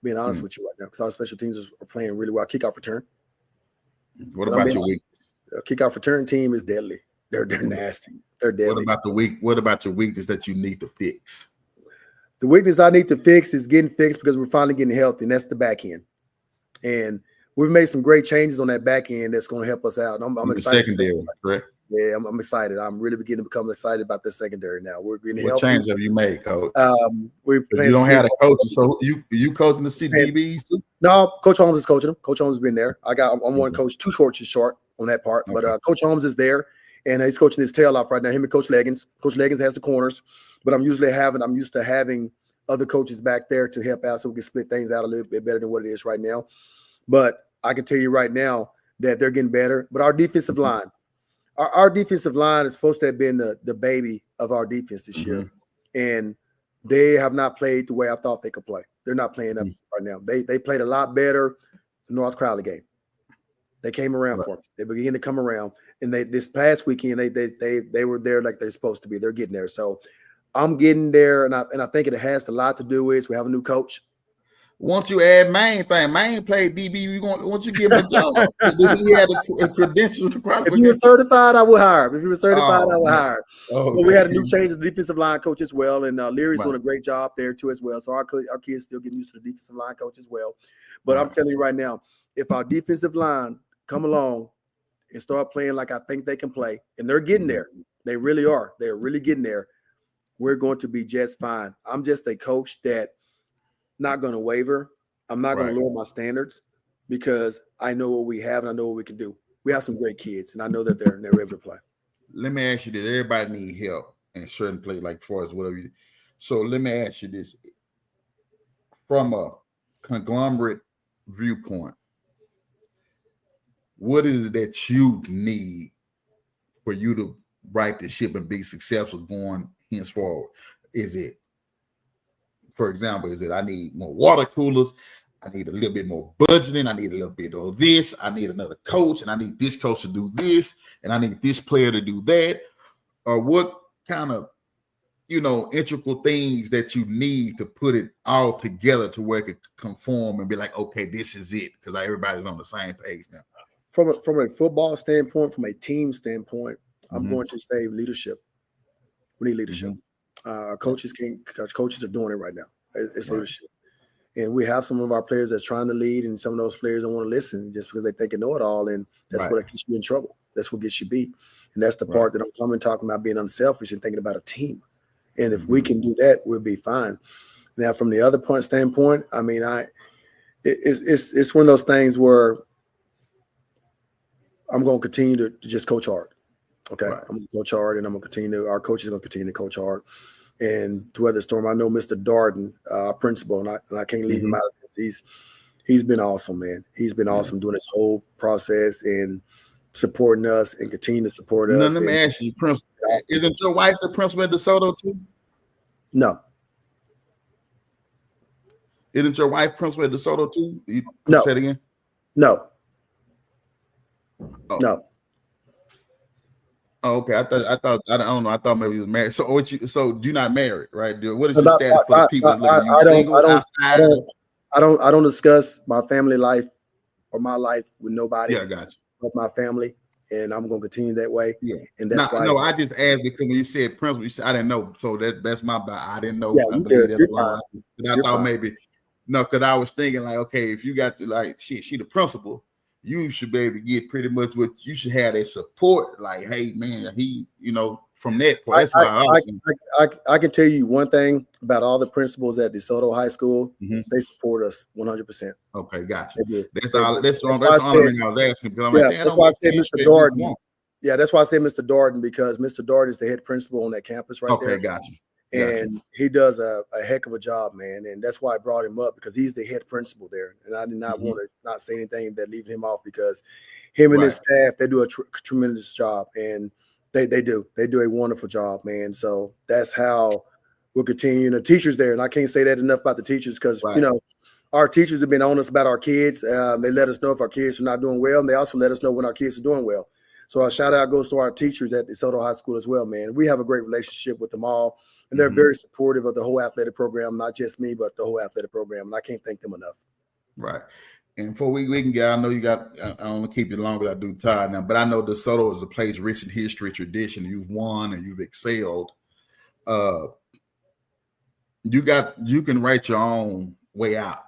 Being honest with you right now, because our special teams are playing really well. Kickoff return. What about your weakness? Kickoff return team is deadly. They're nasty. They're deadly. What about your weakness that you need to fix? The weakness I need to fix is getting fixed because we're finally getting healthy, and that's the back end. And we've made some great changes on that back end that's going to help us out. I'm excited. Secondary, correct? Yeah, I'm excited. I'm really beginning to become excited about the secondary now. We're getting healthy. What change have you made, Coach? You don't have the coaches, so you coaching the CDBs too? No, Coach Holmes is coaching them. Coach Holmes has been there. I'm one coach, 2 coaches short on that part, but Coach Holmes is there, and he's coaching his tail off right now. Him and Coach Leggins. Coach Leggins has the corners, but I'm used to having other coaches back there to help out so we can split things out a little bit better than what it is right now. But I can tell you right now that they're getting better. But our defensive line, our defensive line is supposed to have been the baby of our defense this year. And they have not played the way I thought they could play. They're not playing up right now. They played a lot better the North Crowley game. They came around for me. They began to come around. And this past weekend, they were there like they're supposed to be. They're getting there. So I'm getting there, and I think it has a lot to do with we have a new coach. Once you add Maine played DB, once you give him a job, he had a credentials. If you were certified, I would hire him. If you were certified, I would hire him. Oh, but we had a new change of the defensive line coach as well, and Leary's doing a great job there too as well. So our kids still getting used to the defensive line coach as well. But I'm telling you right now, if our defensive line come along and start playing like I think they can play, and they're getting there, they really are. They're really getting there. We're going to be just fine. I'm just a coach that not going to waver. I'm not going to lower my standards because I know what we have and I know what we can do. We have some great kids, and I know that they're able to play. Let me ask you this. Everybody need help in certain play, like far as whatever you do. So let me ask you this. From a conglomerate viewpoint, what is it that you need for you to right the ship and be successful going henceforward? Is it, for example, I need more water coolers, I need a little bit more budgeting, I need a little bit of this, I need another coach, and I need this coach to do this, and I need this player to do that? Or what kind of, integral things that you need to put it all together to where it could conform and be like, okay, this is it, because everybody's on the same page now? From a football standpoint, from a team standpoint, I'm going to say leadership. We need leadership. Our coaches are doing it right now. It's leadership. And we have some of our players that are trying to lead, and some of those players don't want to listen just because they think they know it all. And that's what gets you in trouble. That's what gets you beat. And that's the part that I'm talking about being unselfish and thinking about a team. And if we can do that, we'll be fine. Now, from the other standpoint, I mean, it's one of those things where I'm going to continue to just coach hard. Okay. I'm going to coach hard, and our coaches are going to continue to coach hard. And to weather the storm, I know Mr. Darden, our principal, and I can't leave him out of this. He's been awesome, man. He's been awesome doing this whole process and supporting us and continue to support us. Let me ask you, Principal, isn't your wife the principal at Desoto too? No. Isn't your wife principal at Desoto too? No. Say it again. No. Oh. No. Oh, okay. I don't know. I thought maybe you was married. So so you're not married, right? What is your status for the people that's looking? You single outside? I don't discuss my family life or my life with nobody. Yeah, gotcha. But my family, and I'm gonna continue that way. Yeah, and that's why. No, I just asked because when you said principal, you said I didn't know. So that's my bad. I didn't know. Yeah, I believe that's wrong. I thought maybe no, because I was thinking like, okay, if you got to like she the principal, you should be able to get pretty much what you should have that support. Like, hey man, he, from that point. That's why I can tell you one thing about all the principals at DeSoto High School. Mm-hmm. They support us 100%. Okay, gotcha. That's all. That's the only thing I was asking because I'm like, that's why I said Mr. Darden. Yeah, that's why I say Mr. Darden, because Mr. Darden is the head principal on that campus right there. Okay, gotcha. And he does a heck of a job, man. And that's why I brought him up, because he's the head principal there. And I did not want to not say anything that leave him off, because him and his staff, they do a tremendous job. And they do a wonderful job, man. So that's how we'll continue. And the teachers there, and I can't say that enough about the teachers, because, our teachers have been honest about our kids. They let us know if our kids are not doing well. And they also let us know when our kids are doing well. So a shout out goes to our teachers at DeSoto High School as well, man. We have a great relationship with them all, and they're very supportive of the whole athletic program, not just me, but the whole athletic program. And I can't thank them enough. Right. And before we can get, I know you got, I don't want to keep you longer, I do tired now, but I know DeSoto is a place rich in history, tradition. You've won and you've excelled. You can write your own way out.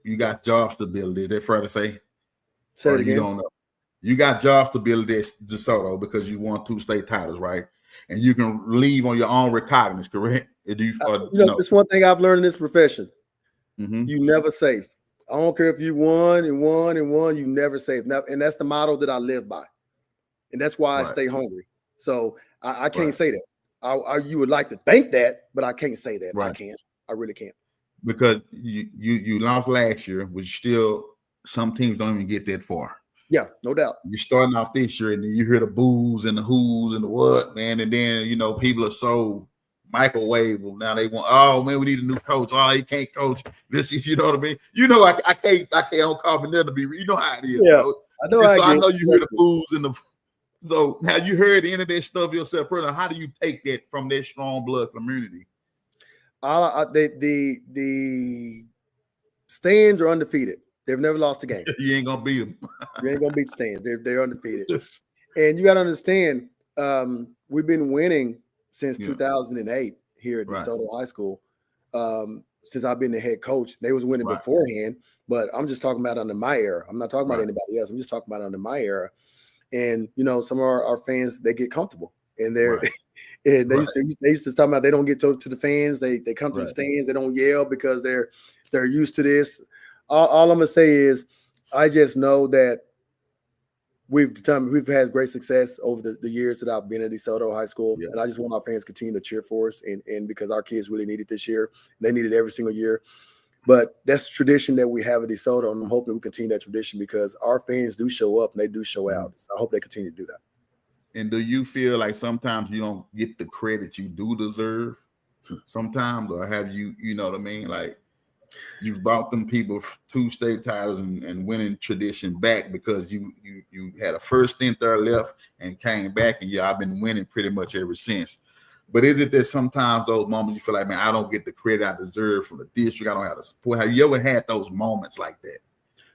You got job stability. Is that fair to say? Say it again. You don't know. You got job stability at DeSoto because you won 2 state titles, right? And you can leave on your own recognizance, correct? It's one thing I've learned in this profession. You never safe. I don't care if you won and won and won, you never safe. And that's the motto that I live by. And that's why I stay hungry. So I can't say that. You would like to think that, but I can't say that. I can't. I really can't. Because you lost last year, which still some teams don't even get that far. Yeah, no doubt. You're starting off this year, and then you hear the boos and the whoos and the what, man, and then people are so microwave. Now they want, oh man, we need a new coach. Oh, he can't coach. This is, you know what I mean. I can't. Don't call me nothing to be. You know how it is. Yeah, coach. I know. So I know you hear the boos and the. So have you heard any of that stuff yourself, brother? How do you take that from that strong blood community? The Stands are undefeated. They've never lost a game. You ain't gonna beat them. You ain't gonna beat Stands. They're undefeated. And you got to understand, we've been winning since 2008 here at DeSoto High School. Since I've been the head coach, they was winning beforehand. But I'm just talking about under my era. I'm not talking about anybody else. I'm just talking about under my era. And some of our fans, they get comfortable, and they're and they used to talk about they don't get to the fans. They come to the stands. They don't yell because they're used to this. All I'm gonna say is, I just know that we've had great success over the years that I've been at DeSoto High School, and I just want our fans to continue to cheer for us, and because our kids really need it this year. They need it every single year. But that's the tradition that we have at DeSoto, and I'm hoping we continue that tradition because our fans do show up and they do show out. So I hope they continue to do that. And do you feel like sometimes you don't get the credit you do deserve sometimes, or have you know what I mean? Like, you've brought them people 2 state titles and winning tradition back because you had a first stint there left and came back, and I've been winning pretty much ever since. But is it that sometimes those moments you feel like, man, I don't get the credit I deserve from the district, I don't have the support? Have you ever had those moments like that?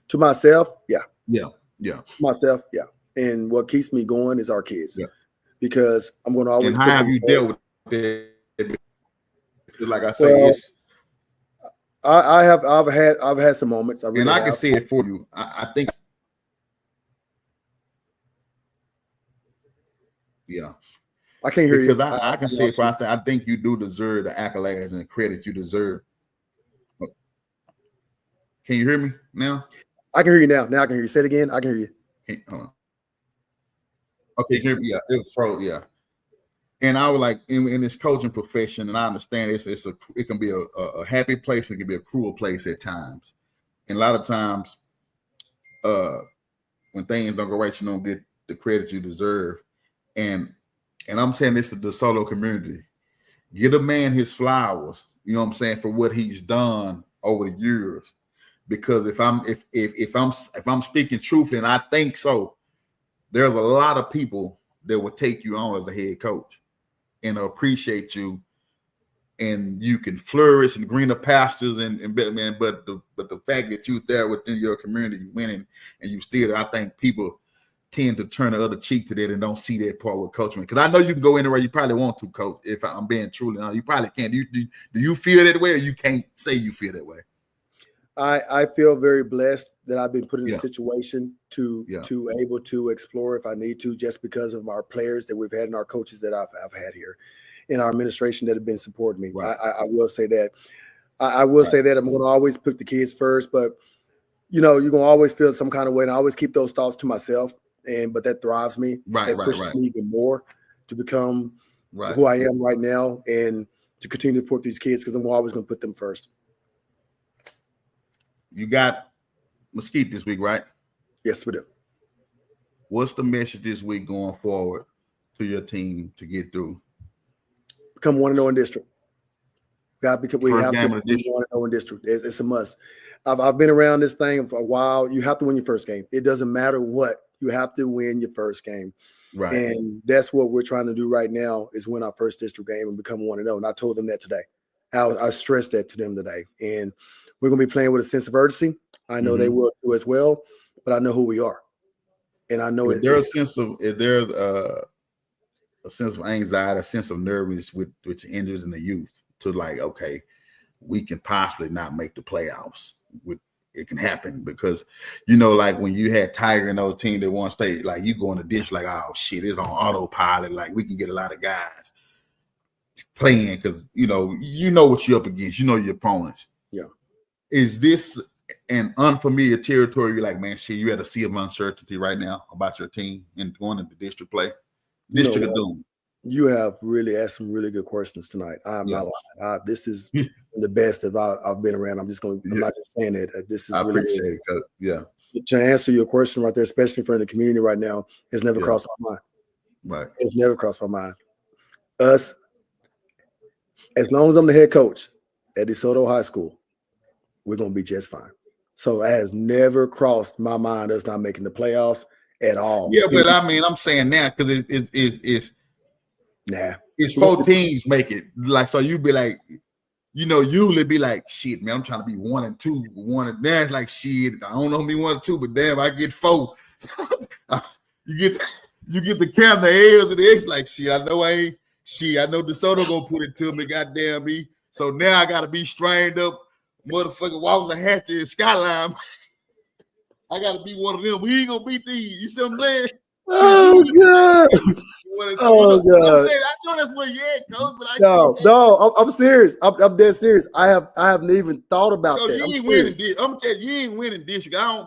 To myself, yeah. Myself, yeah. And what keeps me going is our kids, because I'm going to always. And how have you dealt with that? Like I say, I've had some moments. I can say it for you. I think. Yeah. I can't hear you. Because I can say it for I say I think you do deserve the accolades and the credit you deserve. Can you hear me now? I can hear you now. Now I can hear you. Say it again. I can hear you. Hold on. Okay, hear me. Yeah, it was froze. Yeah. And I was like, in this coaching profession, and I understand it can be a happy place, it can be a cruel place at times. And a lot of times, when things don't go right, you don't get the credit you deserve. And I'm saying this to the DeSoto community: give a man his flowers. You know what I'm saying, for what he's done over the years. Because if I'm speaking truthfully, and I think so, there's a lot of people that will take you on as a head coach and appreciate you, and you can flourish in greener pastures and man. But the fact that you're there within your community, you winning, and you still, I think people tend to turn the other cheek to that and don't see that part with coaching. Because I know you can go anywhere you probably want to, coach. If I'm being truly honest, you probably can't. Do you feel that way, or you can't say you feel that way? I feel very blessed that I've been put in a situation to able to explore if I need to, just because of our players that we've had and our coaches that I've had here, and our administration that have been supporting me. Right. I will say that. I will say that I'm going to always put the kids first, but you're going to always feel some kind of way, and I always keep those thoughts to myself. But that drives me. That pushes me even more to become who I am right now, and to continue to support these kids, because I'm always going to put them first. You got Mesquite this week, right? Yes, we do. What's the message this week going forward to your team to get through? Become 1-0 in district. Because we have to be 1-0 in district. It's a must. I've been around this thing for a while. You have to win your first game. It doesn't matter what. You have to win your first game. Right. And that's what we're trying to do right now, is win our first district game and become 1-0. And I told them that today. I stressed that to them today. And we're going to be playing with a sense of urgency. I know they will too as well, but I know who we are. And I know there's a sense of anxiety, a sense of nervousness with your injuries in the youth, to like, okay, we can possibly not make the playoffs. It can happen because, like when you had Tiger and those teams that won state, like you go in the ditch like, oh shit, it's on autopilot. Like we can get a lot of guys playing because you know what you're up against, your opponents. Yeah. Is this an unfamiliar territory? You're like, man, shit, you had a sea of uncertainty right now about your team and going into district play. District of Doom. You have really asked some really good questions tonight. I'm not lying. This is the best that I've been around. I'm not just saying that. This is I really appreciate it. To answer your question right there, especially for the community right now, has never crossed my mind. Right. It's never crossed my mind. Us, as long as I'm the head coach at Desoto High School, we're going to be just fine. So it has never crossed my mind us not making the playoffs at all. Yeah, but I mean, I'm saying now because it's 4 teams make it. Like, so you be like, usually be like, shit, man, I'm trying to be 1 and 2. 1 and that's like shit. I don't know how to be 1 and 2, but damn, I get 4. you get the count, the L's and the X, like shit. I know DeSoto gonna put it to me, goddamn me. So now I gotta be strained up, motherfucking Walls and Hatchet and Skyline. I gotta be one of them. We ain't gonna beat these. You see what I'm saying? Oh God! Oh God! I know that's where you're at, coach. But no, I'm serious. I'm dead serious. I haven't even thought about that. You ain't winning. I'm telling you, you ain't winning district. I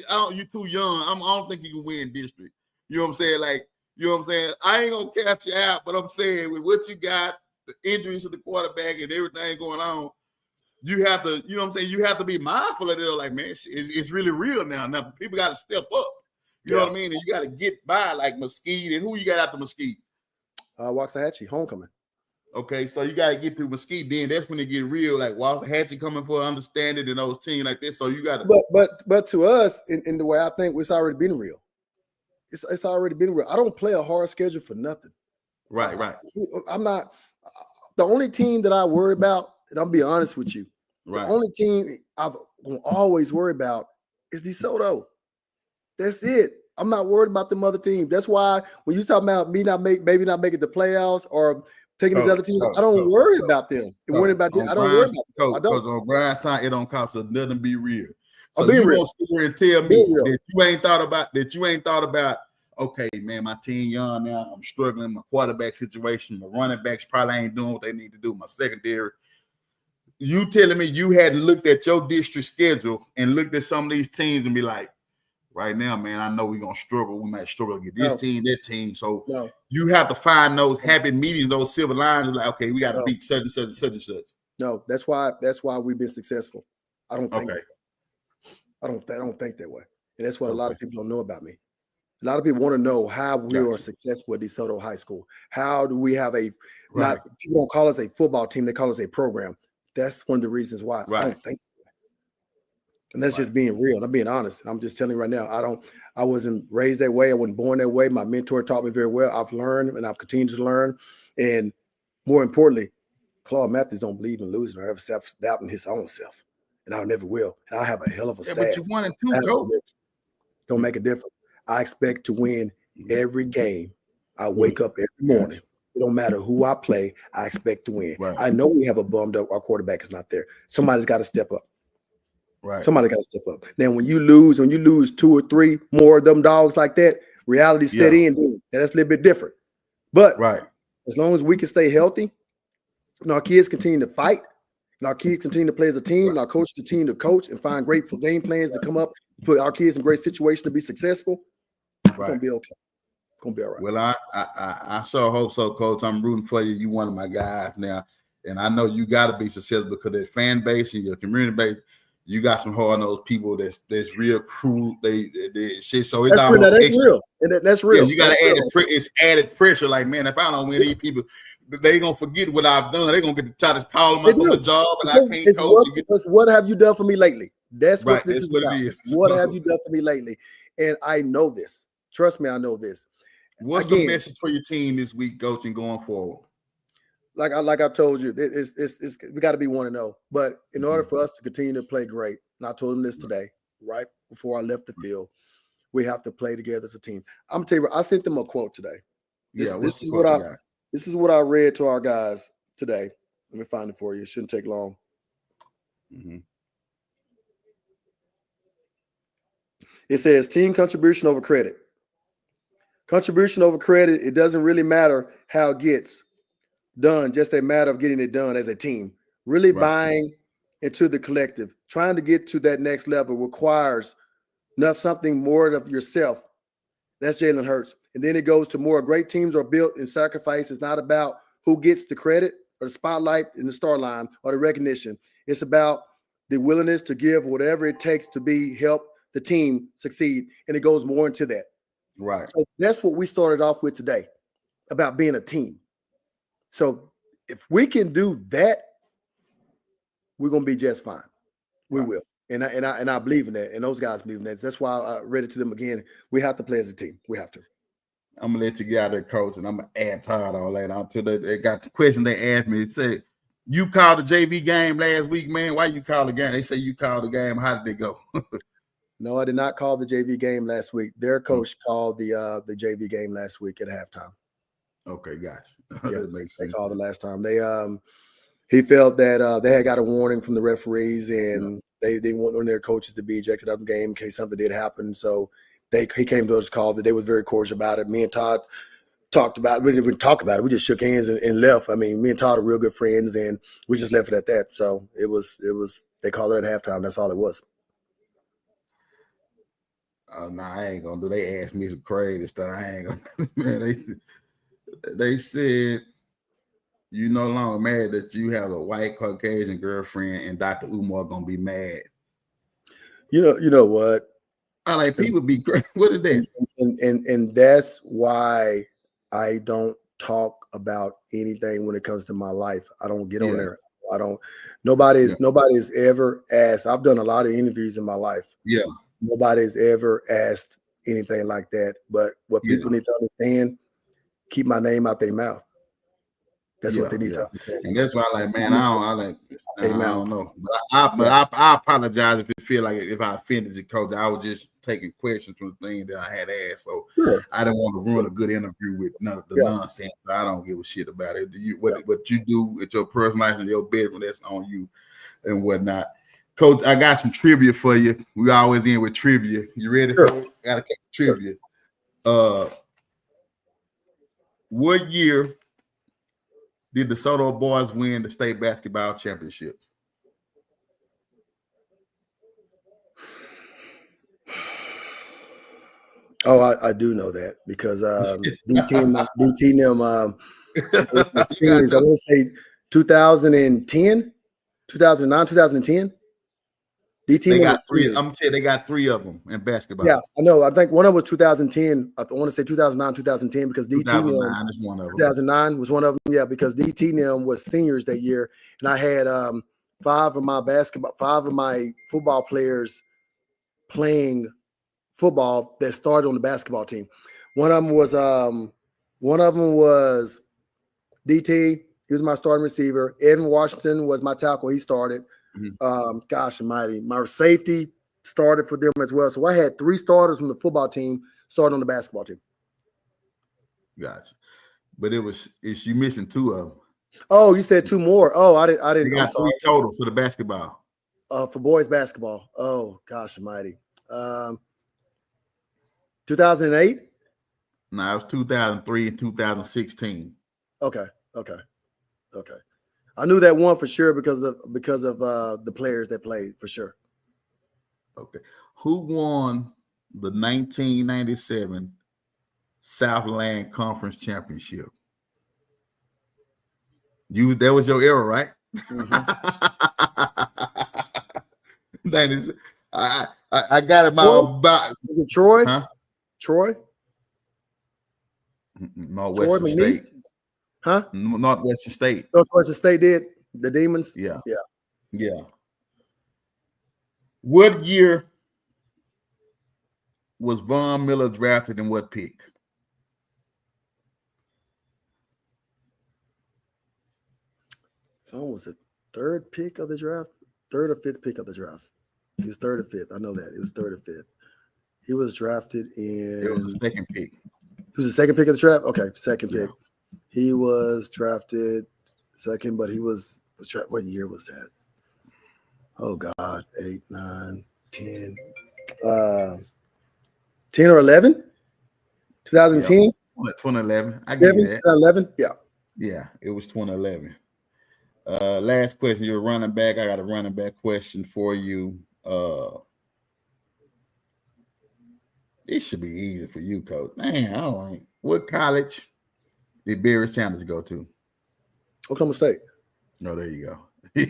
don't. You're too young. I don't think you can win district. You know what I'm saying? Like, you know what I'm saying? I ain't gonna catch you out, but I'm saying with what you got, the injuries to the quarterback and everything going on, you have to. You know what I'm saying? You have to be mindful of it. Like, man, it's really real now. Now people got to step up. You know what I mean? And you got to get by like Mesquite. And who you got after Mesquite? Waxahachie, homecoming. Okay, so you got to get through Mesquite. Then that's when it get real. Like Waxahachie coming for understanding and those teams like this. So you got to. But to us, in the way I think, it's already been real. It's already been real. I don't play a hard schedule for nothing. Right. I'm not. The only team that I worry about, and I'm be honest with you, the only team I've always worry about is DeSoto. That's it. I'm not worried about them other teams. That's why when you talk about me maybe not making the playoffs or taking these other teams, I don't worry about them. I don't worry about them. Because on GrimesTime, it don't cost us nothing to be real. So you won't sit here and tell me that you ain't thought about, okay, man, my team young now. I'm struggling. My quarterback situation, my running backs probably ain't doing what they need to do. My secondary. You telling me you hadn't looked at your district schedule and looked at some of these teams and be like, right now, man, I know we're going to struggle. We might struggle to get this team, that team. So you have to find those happy mediums, those silver lines. Like, okay, we got to beat such and such and such and such. No, that's why we've been successful. I don't think I don't think that way. And that's what a lot of people don't know about me. A lot of people want to know how we are successful at DeSoto High School. How do we have people don't call us a football team, they call us a program. That's one of the reasons why I don't think. And that's just being real. I'm being honest. I'm just telling you right now. I wasn't raised that way. I wasn't born that way. My mentor taught me very well. I've learned and I've continued to learn. And more importantly, Claude Mathis don't believe in losing or ever self-doubting his own self. And I never will. And I have a hell of a staff. But you won it too, Joe. Don't make a difference. I expect to win every game. I wake up every morning. It don't matter who I play. I expect to win. Right. I know we have a bummed up. Our quarterback is not there. Somebody's got to step up. Right. Somebody got to step up. Now, when you lose 2 or 3 more of them dogs like that, reality set in. And that's a little bit different. But as long as we can stay healthy, and our kids continue to fight, and our kids continue to play as a team, and our coaches continue to coach and find great game plans to come up, put our kids in great situations to be successful, it's gonna be okay. It's gonna be all right. Well, I sure hope so, Coach. I'm rooting for you. You one of my guys now, and I know you got to be successful because their fan base and your community base. You got some hard-nosed people that's real cruel. They shit. So it's that's real. That's real. Yeah, you got to it's added pressure. Like, man, if I don't win these people, they gonna forget what I've done. They're gonna get to try to call them up on the job, and I can't coach. What have you done for me lately? That's what this is what about. it is. What have you done for me lately? And I know this. Trust me, I know this. What's the message for your team this week, coaching going forward? Like I told you, it's we got to be 1-0. But in order for us to continue to play great, and I told them this today, right before I left the field, we have to play together as a team. I'm gonna tell you, I sent them a quote today. This is what I read to our guys today. Let me find it for you. It shouldn't take long. It says team contribution over credit. Contribution over credit, it doesn't really matter how it gets done, just a matter of getting it done as a team. Really buying into the collective. Trying to get to that next level requires not something more of yourself. That's Jalen Hurts. And then it goes to more great teams are built in sacrifice. It's not about who gets the credit or the spotlight in the star line or the recognition. It's about the willingness to give whatever it takes to help the team succeed. And it goes more into that. Right. So that's what we started off with today, about being a team. So if we can do that, we're gonna be just fine. We will. And I believe in that. And those guys believe in that. That's why I read it to them again. We have to play as a team. We have to. I'm gonna let you get out there, Coach, and I'm gonna add Todd all that on to they got the question they asked me. It said, you called the JV game last week, man. Why you call the game? They say you called the game. How did it go? No, I did not call the JV game last week. Their coach called the JV game last week at halftime. Okay, gotcha. Yeah, they called it last time. He felt that they had got a warning from the referees, and they want one of their coaches to be ejected out of the game in case something did happen. So he came to us, called it. They was very cordial about it. Me and Todd talked about it. We didn't even talk about it. We just shook hands and left. I mean, me and Todd are real good friends, and we just left it at that. So it was. They called it at halftime. That's all it was. I ain't gonna do. They asked me some crazy stuff. I ain't gonna. Man, they said you no longer mad that you have a white Caucasian girlfriend, and Dr. Umar gonna be mad. You know what? I like people be crazy. What is that? And that's why I don't talk about anything when it comes to my life. I don't get on there. I don't. Nobody's ever asked. I've done a lot of interviews in my life. Yeah. Nobody's ever asked anything like that. But what people need to understand, keep my name out their mouth. That's what they need to understand. And that's why I don't know. But I apologize if it feel like if I offended you, Coach. I was just taking questions from the thing that I had asked. So I didn't want to ruin a good interview with none of the nonsense. I don't give a shit about it. What you do with your personal life and your business, that's on you and whatnot. Coach, I got some trivia for you. We always end with trivia. You ready? Sure. Coach? Got to trivia. What year did the Desoto boys win the state basketball championship? Oh, I do know that because DT and them seniors, I want to say 2010, 2009, 2010. DT they got three. I'm gonna tell you, they got three of them in basketball. Yeah, I know. I think one of them was 2010. I want to say 2009, 2010 because DT 2009 is one of them. 2009 was one of them. Yeah, because DT and them was seniors that year, and I had five of my football players playing football that started on the basketball team. One of them was DT. He was my starting receiver. Evan Washington was my tackle. He started. Gosh almighty. My safety started for them as well. So I had 3 starters from the football team starting on the basketball team. Gotcha. But it's you missing 2 of them. Oh, you said 2 more. Oh, I didn't. You got 3 total for the basketball. For boys basketball. Oh, gosh almighty. 2008? No, it was 2003 and 2016. Okay. I knew that one for sure because of the players that played for sure. Okay. Who won the 1997 Southland Conference Championship? That was your era, right? That is, I got it about Troy. Huh? Troy. Northwestern State. Huh? Northwestern State. Northwestern State did the Demons. Yeah. Yeah. What year was Von Miller drafted and what pick? So was the 3rd pick of the draft, 3rd or 5th pick of the draft. He was 3rd or 5th. I know that. It was 3rd or 5th. He was drafted in. It was the 2nd pick. He was the 2nd pick of the draft? Okay, 2nd pick. He was drafted 2nd, but he was drafted. What year was that? Oh, God. 8, 9, 10. 10 or 11? 2010? 2011. I get that. 2011? Yeah. Yeah, it was 2011. Last question. You're a running back. I got a running back question for you. This should be easy for you, Coach. Man, I don't like. What college did Barry Sanders go to? Oklahoma State. No, there you go. You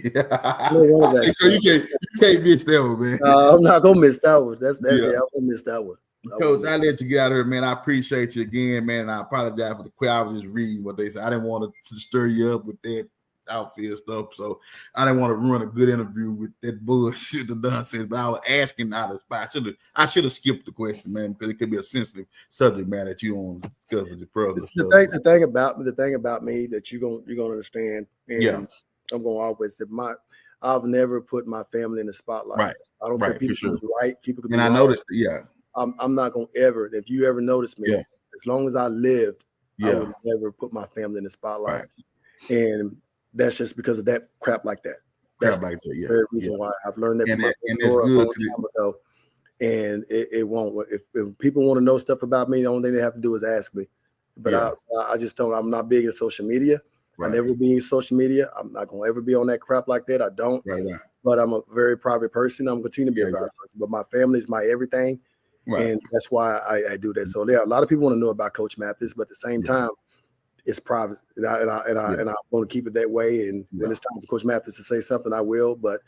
can't miss that one, man. I'm not gonna miss that one. That's it. I'm gonna miss that one. Coach, I let you get out of here, man. I appreciate you again, man. And I apologize for the question. I was just reading what they said. I didn't want to stir you up with that outfield stuff, so I didn't want to ruin a good interview with that bullshit, the nonsense. But I was asking out of spot. I should have skipped the question, man, because it could be a sensitive subject matter that you don't discuss with your brother. The thing about me that you're gonna understand, and I'm gonna always say I've never put my family in the spotlight. Right. I don't think people can be right. People can be I right. noticed, I'm not gonna ever. If you ever notice me, as long as I lived, I would never put my family in the spotlight. Right. And that's just because of that crap like that. That's the very reason why I've learned that from my mentor a long time ago. And it won't. If people want to know stuff about me, the only thing they have to do is ask me. But I just don't. I'm not big in social media. Right. I never be in social media. I'm not gonna ever be on that crap like that. I don't. Right. But I'm a very private person. I'm gonna continue to be a private person. But my family is my everything. Right. And that's why I do that. So a lot of people want to know about Coach Mathis, but at the same time, it's private, and I want to keep it that way. And when it's time for Coach Mathis to say something, I will. But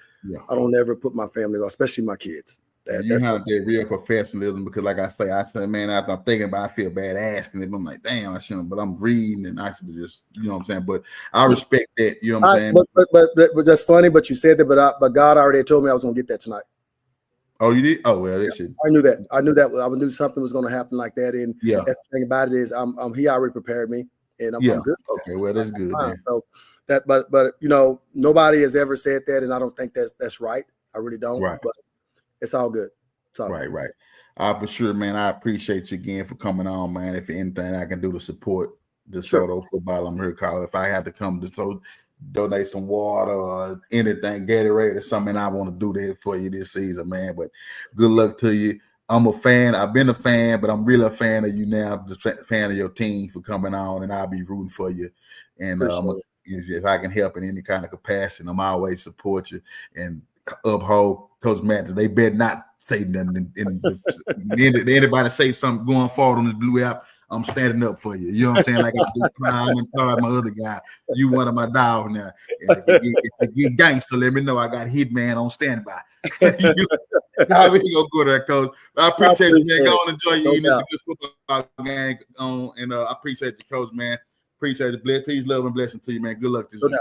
I don't ever put my family, especially my kids. You have that real professionalism because, like I say, man, after I'm thinking about it, I feel bad asking them. I'm like, damn, I shouldn't. But I'm reading, and I should just, you know what I'm saying. But I respect that. You know what I'm saying. But that's funny. But you said that. But God already told me I was going to get that tonight. Oh, you did? Oh, well, that shit. I knew that. I knew something was going to happen like that. And that's the thing about it is, he already prepared me. And I'm good. Okay, well, that's good. So but nobody has ever said that, and I don't think that's right. I really don't. Right. But it's all good. It's all good. Right. For sure, man. I appreciate you again for coming on, man. If anything I can do to support Desoto football, I'm here, Carl. If I had to come to donate some water or anything, Gatorade or something, I want to do that for you this season, man. But good luck to you. I'm a fan. I've been a fan, but I'm really a fan of you now. I'm just a fan of your team for coming on, and I'll be rooting for you. And if I can help in any kind of capacity, I'm always support you and uphold Coach Mathis. They better not say nothing. Anybody say something going forward on this blue app, I'm standing up for you. You know what I'm saying? Like I do Prime and Claude, my other guy. You one of my dogs now. And if you get gangster, let me know. I got Hitman on standby. Now we gonna go there, Coach. I appreciate you, man. Go on, enjoy your evening. It's a good football game on, and I appreciate you, Coach, man. Appreciate it. Peace, love, and blessing to you, man. Good luck this week.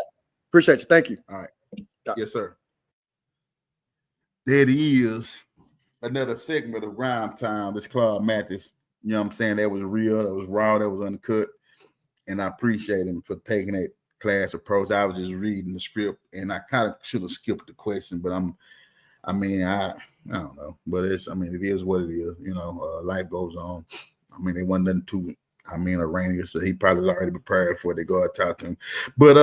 Appreciate you. Thank you. All right. Yes, sir. There it is. Another segment of GrimesTime. This Claude Mathis. You know what I'm saying? That was real. That was raw. That was uncut. And I appreciate him for taking that class approach. I was just reading the script, and I kind of should have skipped the question, but I don't know. But it is what it is. You know, life goes on. I mean, it wasn't nothing too, erroneous, so he probably was already prepared for it to go out talk to him. But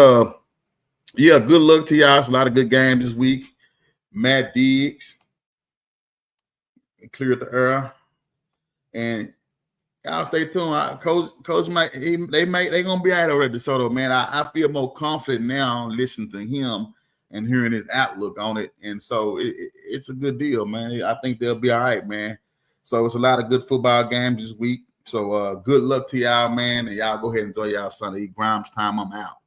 yeah, good luck to y'all. It's a lot of good games this week. Matt Diggs cleared the air, and y'all stay tuned. Coach Mike, they're gonna be out over at Desoto, man. I feel more confident now listening to him and hearing his outlook on it, and so it's a good deal, man. I think they'll be all right, man. So it's a lot of good football games this week. So good luck to y'all, man, and y'all go ahead and enjoy y'all Sunday. GrimesTime, I'm out.